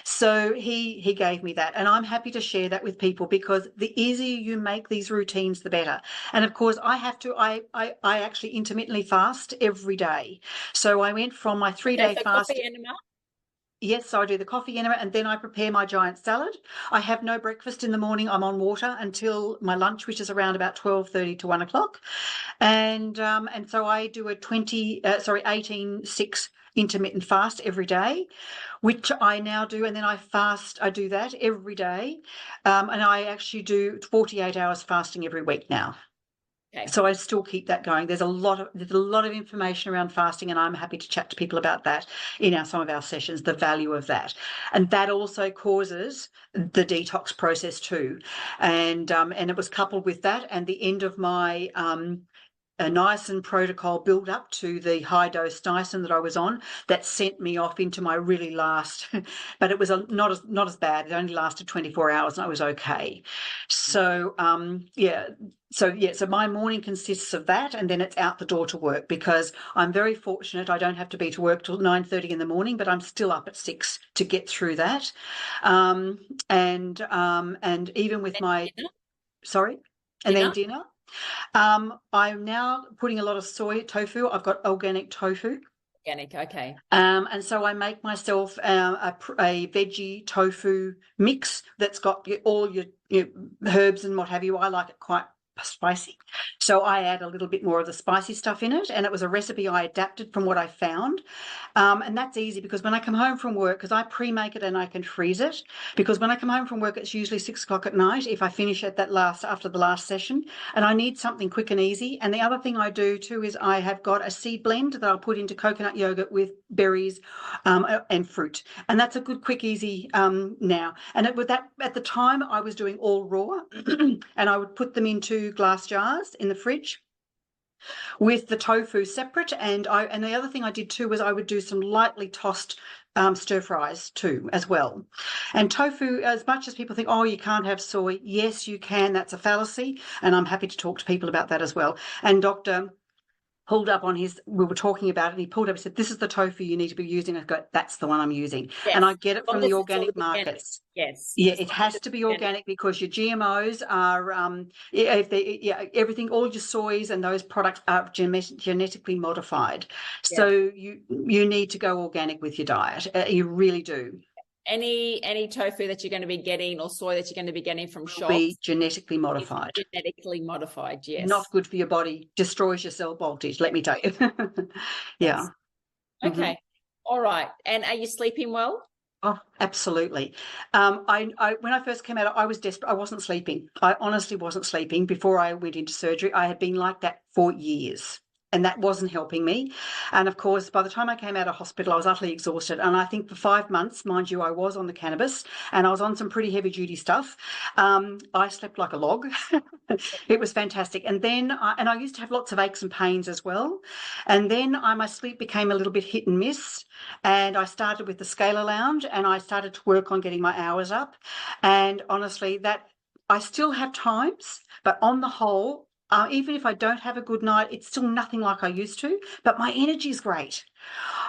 So he gave me that, and I'm happy to share that with people, because the easier you make these routines, the better. And of course, I actually intermittently fast every day. So I went from my 3-day fast. Coffee enema? Yes, so I do the coffee enema, and then I prepare my giant salad. I have no breakfast in the morning. I'm on water until my lunch, which is around about 12:30 to 1 o'clock. And so I do a 18/6 intermittent fast every day, which I now do. And then I do that every day. And I actually do 48 hours fasting every week now. Okay. So I still keep that going. There's a lot of information around fasting, and I'm happy to chat to people about that in some of our sessions, the value of that. And that also causes the detox process too. And it was coupled with that, and the end of my a niacin protocol build up to the high dose niacin that I was on, that sent me off into my really last, but it was not as bad. It only lasted 24 hours and I was okay. So so my morning consists of that, and then it's out the door to work, because I'm very fortunate. I don't have to be to work till 9:30 in the morning, but I'm still up at 6 to get through that. And even with my dinner? Sorry, and then dinner. I'm now putting a lot of soy tofu. I've got organic tofu. Organic, okay. And so I make myself a veggie tofu mix that's got all your herbs and what have you. I like it quite spicy, so I add a little bit more of the spicy stuff in it, and it was a recipe I adapted from what I found. And that's easy, because when I come home from work, because I pre-make it and I can freeze it, because when I come home from work it's usually 6 o'clock at night if I finish at after the last session, and I need something quick and easy. And the other thing I do too is I have got a seed blend that I'll put into coconut yogurt with berries and fruit, and that's a good quick easy now. And at the time I was doing all raw and I would put them into glass jars in the fridge with the tofu separate. And the other thing I did too was I would do some lightly tossed stir fries too as well. And tofu, as much as people think, oh, you can't have soy, yes you can. That's a fallacy, and I'm happy to talk to people about that as well. And Dr. pulled up on we were talking about it, and he pulled up and said, this is the tofu you need to be using. I go, that's the one I'm using. Yes. And I get it As long from the as it's organic organic. markets. Yes. Yeah, As it long as has it's to be organic. organic, because your GMOs are, if they, yeah, everything, all your soys and those products are genetically modified. Yeah. So you need to go organic with your diet. You really do. Any tofu that you're going to be getting, or soy that you're going to be getting from Will be shops, genetically is modified. genetically modified. Not Yes. good for your body. Destroys your cell voltage, let me tell you. Yeah. Yes. Mhm. Okay. All right. And are you sleeping well? Oh, absolutely. I when I first came out, I was desperate. I wasn't sleeping. I honestly wasn't sleeping before I went into surgery. I had been like that for years, and that wasn't helping me. And of course, by the time I came out of hospital, I was utterly exhausted. And I think for 5 months, mind you, I was on the cannabis and I was on some pretty heavy duty stuff. I slept like a log. It was fantastic. And then, I used to have lots of aches and pains as well. And then my sleep became a little bit hit and miss. And I started with the scalar lounge, and I started to work on getting my hours up. And honestly, that I still have times, but on the whole, even if I don't have a good night, it's still nothing like I used to. But my energy is great.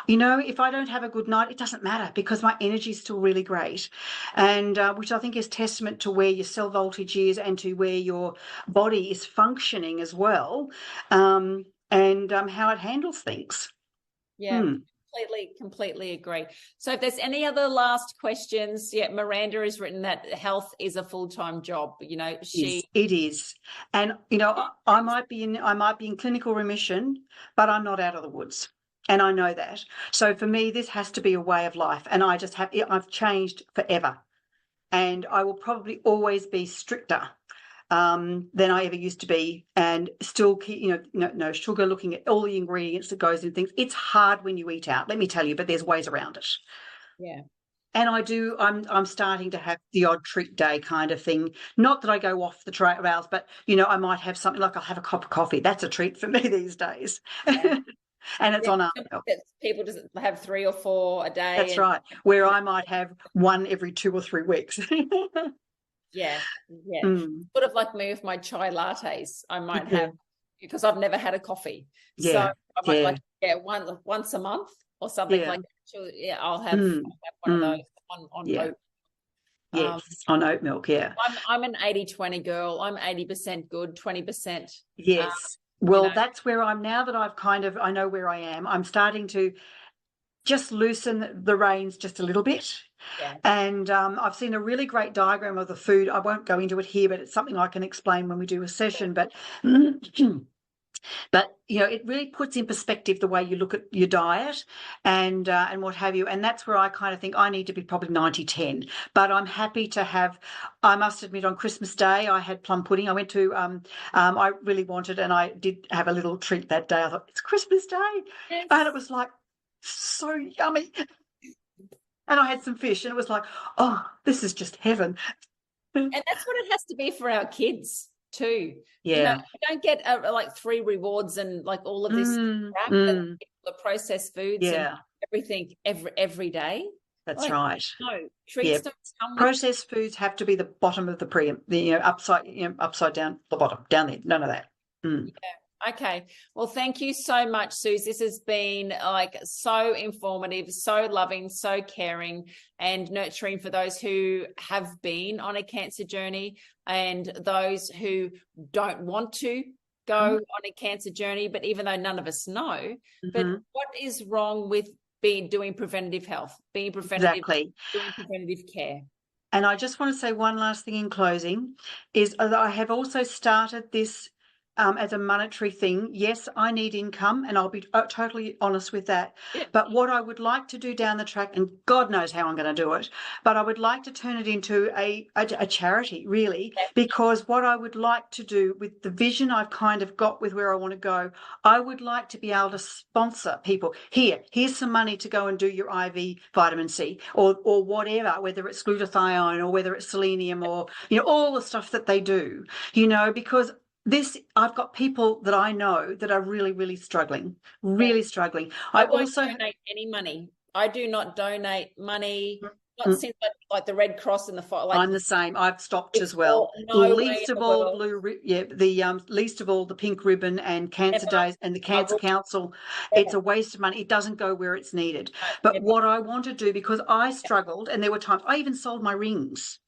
If I don't have a good night, it doesn't matter, because my energy is still really great. And which I think is testament to where your cell voltage is and to where your body is functioning as well, and how it handles things. Yeah. Completely agree. So if there's any other last questions, yeah, Miranda has written that health is a full-time job. Yes, it is. And I might be in clinical remission, but I'm not out of the woods. And I know that. So for me, this has to be a way of life. And I've changed forever. And I will probably always be stricter than I ever used to be, and still keep, no sugar, looking at all the ingredients that goes in things. It's hard when you eat out, let me tell you, but there's ways around it. Yeah. And I'm starting to have the odd treat day kind of thing. Not that I go off the rails, but I might have something like I'll have a cup of coffee. That's a treat for me these days. Yeah. And it's Yeah, on a people just have 3 or 4 a day. That's right. Where I might have one every 2 or 3 weeks. Yeah. Mm. Sort of like me with my chai lattes. I might have, because I've never had a coffee. So Yeah. I might once a month or something like that. So, yeah, I'll have one of those on oat. Yes, on oat milk, yeah. I'm an 80-20 girl. I'm 80% good, 20%. Yes. Well, that's where I'm now that I know where I am. I'm starting to just loosen the reins just a little bit. Yeah. And I've seen a really great diagram of the food. I won't go into it here, but it's something I can explain when we do a session. But it really puts in perspective the way you look at your diet and what have you. And that's where I kind of think I need to be probably 90-10. But I'm happy to have, I must admit, on Christmas Day, I had plum pudding. I went to, I really wanted, and I did have a little treat that day. I thought, it's Christmas Day. Yes. And it was like so yummy. And I had some fish, and it was like, oh, this is just heaven. And that's what it has to be for our kids too. Yeah. We don't get like 3 rewards and like all of this crap, the processed foods and everything every day. That's right. No, treats don't come with processed foods have to be the bottom of the upside down, the bottom, down there. None of that. Yeah. Okay. Well, thank you so much, Suze. This has been like so informative, so loving, so caring and nurturing for those who have been on a cancer journey and those who don't want to go on a cancer journey. But even though none of us know, but what is wrong with doing preventative health, doing preventative care? And I just want to say one last thing in closing is that I have also started this as a monetary thing. Yes, I need income, and I'll be totally honest with that. Yeah. But what I would like to do down the track, and God knows how I'm going to do it, but I would like to turn it into a charity, really, because what I would like to do with the vision I've kind of got with where I want to go, I would like to be able to sponsor people. Here's some money to go and do your IV vitamin C or whatever, whether it's glutathione or whether it's selenium or, all the stuff that they do, because I've got people that I know that are really, really struggling, struggling. I won't donate any money. I do not donate money. not since like the Red Cross and the like. I'm the same. I've stopped as well. No way Least in of the all world. the least of all the Pink Ribbon and Cancer Never. Days and the I Cancer will Council. It's never. a waste of money. It doesn't go where it's needed. No, But never. what I want to do, because I struggled, and there were times I even sold my rings.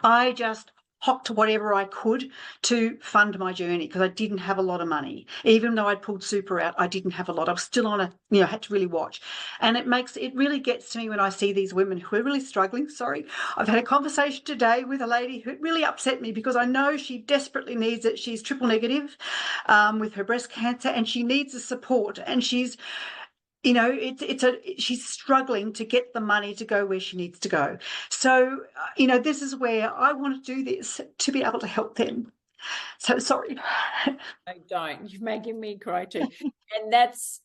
I just hocked to whatever I could to fund my journey because I didn't have a lot of money. Even though I'd pulled super out, I didn't have a lot. I was still on had to really watch. And it really gets to me when I see these women who are really struggling. Sorry. I've had a conversation today with a lady who really upset me because I know she desperately needs it. She's triple negative with her breast cancer and she needs the support. And she's she's struggling to get the money to go where she needs to go. So, this is where I want to do this to be able to help them. So sorry. I don't. You're making me cry too. And that's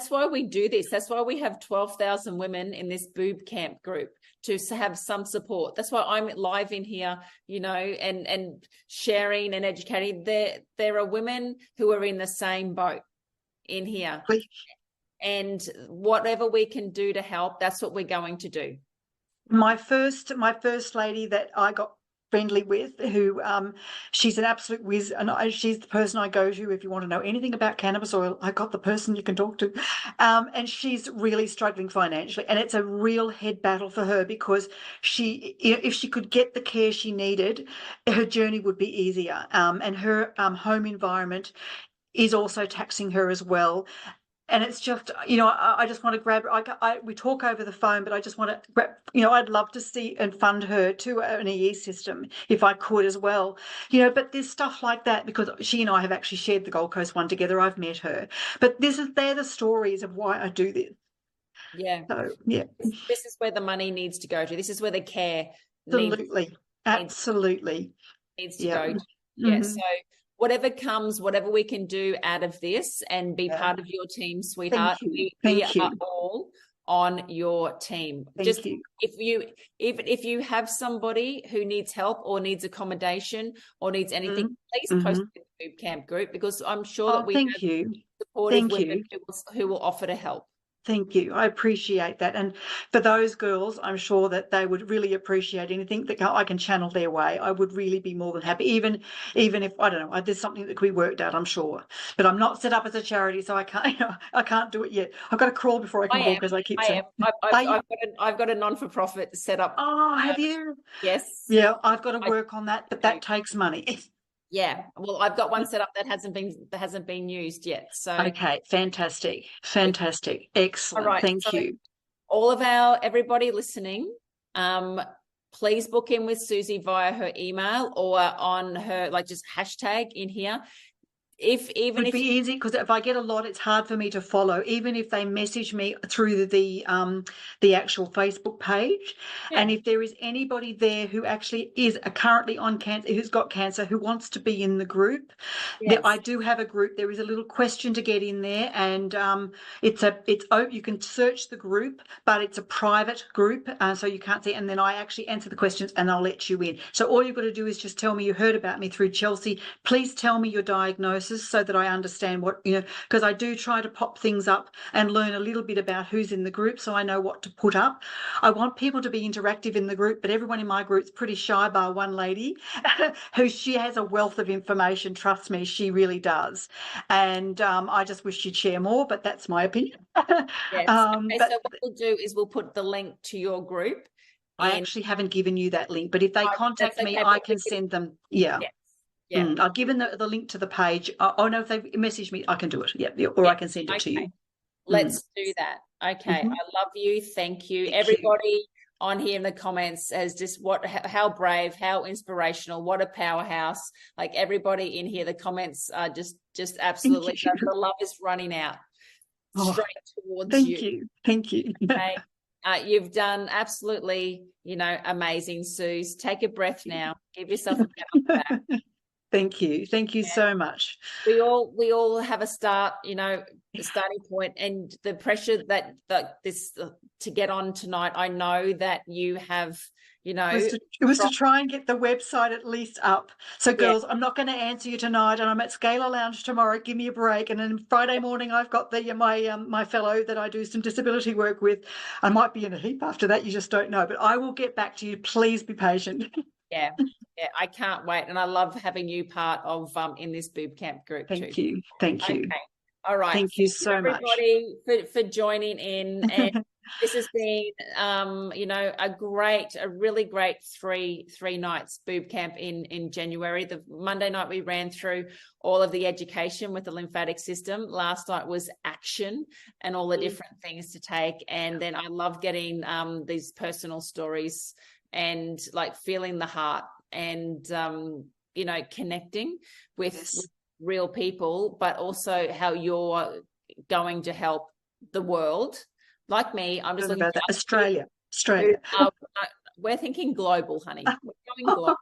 why we do this. That's why we have 12,000 women in this BooB camp group to have some support. That's why I'm live in here, and sharing and educating. There are women who are in the same boat in here. Please. And whatever we can do to help, that's what we're going to do. My first lady that I got friendly with, who she's an absolute whiz, and she's the person I go to if you want to know anything about cannabis oil. I got the person you can talk to, and she's really struggling financially, and it's a real head battle for her because if she could get the care she needed, her journey would be easier, and her home environment is also taxing her as well. And it's just, I just want to grab her. We talk over the phone, but I just want to grab, I'd love to see and fund her to an EE system if I could as well. But there's stuff like that because she and I have actually shared the Gold Coast one together. I've met her. But they're the stories of why I do this. Yeah. So, yeah. This is where the money needs to go to. This is where the care absolutely needs to go to. Yeah. Mm-hmm. So whatever comes, whatever we can do out of this and be part of your team, sweetheart. Thank you. Are all on your team. Thank you. If you have somebody who needs help or needs accommodation or needs anything, please post it in the BooB camp group because I'm sure that we have supportive women who will offer to help. Thank you. I appreciate that. And for those girls, I'm sure that they would really appreciate anything that I can channel their way. I would really be more than happy, even if, I don't know, there's something that could be worked out, I'm sure. But I'm not set up as a charity, so I can't do it yet. I've got to crawl before I can walk, as I keep saying. I've got a non-for-profit set up. Oh, have you? Yes. Yeah, I've got to work on that, but that takes money. Yeah, well, I've got one set up that hasn't been used yet. So okay, fantastic, excellent. All right, thank you. All of everybody listening, please book in with Susie via her email or on her just hashtag in here. It would be easy because if I get a lot, it's hard for me to follow. Even if they message me through the actual Facebook page, and if there is anybody there who actually is currently on cancer, who's got cancer, who wants to be in the group, I do have a group. There is a little question to get in there, and it's you can search the group, but it's a private group, so you can't see. And then I actually answer the questions, and I'll let you in. So all you've got to do is just tell me you heard about me through Chelsey. Please tell me your diagnosis, so that I understand what, because I do try to pop things up and learn a little bit about who's in the group so I know what to put up. I want people to be interactive in the group, but everyone in my group's pretty shy, bar one lady who she has a wealth of information. Trust me, she really does. And I just wish she'd share more, but that's my opinion. Yes. Okay, so what we'll do is we'll put the link to your group. I actually haven't given you that link, but if they contact me, I can send them. Yeah. Yeah. I've given the link to the page. Oh no, if they message me, I can do it. Yeah, or I can send it to you. Let's do that. Okay. I love you. Thank you. Everybody on here in the comments has just how brave, how inspirational, what a powerhouse. Like everybody in here, the comments are just absolutely, the love is running out straight towards you. Thank you. Okay. You've done absolutely, amazing, Suze. Take a breath now. Give yourself a pat on the back. Thank you so much. We all have a start, starting point, and the pressure that this to get on tonight. I know that you have, you know, it was to try and get the website at least up. So, girls, I'm not going to answer you tonight, and I'm at Scalar Lounge tomorrow. Give me a break. And then Friday morning, I've got my fellow that I do some disability work with. I might be in a heap after that. You just don't know. But I will get back to you. Please be patient. Yeah, I can't wait, and I love having you part of in this Boob Camp group too. Thank you. Thank you. Okay. All right. Thank you so much, everybody, for joining in. And this has been, you know, a really great three nights Boob Camp in January. The Monday night we ran through all of the education with the lymphatic system. Last night was action and all the different things to take. And then I love getting these personal stories and like feeling the heart and you know, connecting with real people, but also how you're going to help the world. Like me, I'm just looking about that. Australia. We're thinking global, honey. We're going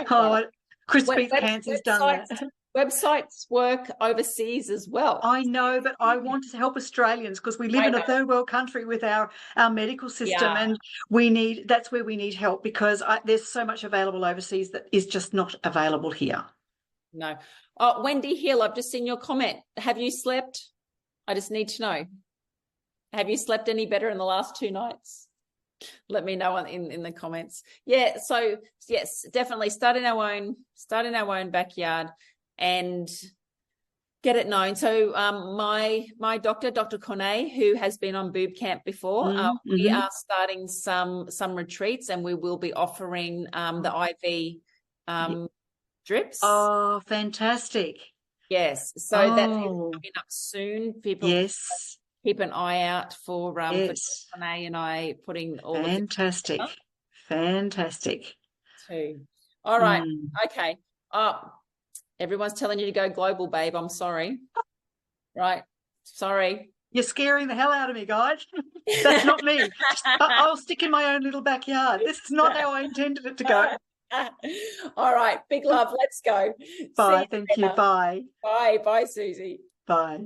global. Crispy's Cancer's done that. Websites work overseas as well. I know, but I want to help Australians because we live in a third world country with our medical system, and that's where we need help, because there's so much available overseas that is just not available here. No. Oh, Wendy Hill, I've just seen your comment. Have you slept? I just need to know. Have you slept any better in the last 2 nights? Let me know in the comments. Yeah, so yes, definitely start in our own backyard and get it known. So my doctor, Dr. Cornet, who has been on Boob Camp before, we are starting some retreats, and we will be offering the IV drips. Oh, fantastic. Yes. So that's coming up soon. People keep an eye out for Cornet and I putting all fantastic. Of Fantastic. Too. All right. Okay. Everyone's telling you to go global, babe. I'm sorry. Right. Sorry. You're scaring the hell out of me, guys. That's not me. I'll stick in my own little backyard. This is not how I intended it to go. All right. Big love. Let's go. Bye. Thank you. Bye. Bye. Bye, Susie. Bye.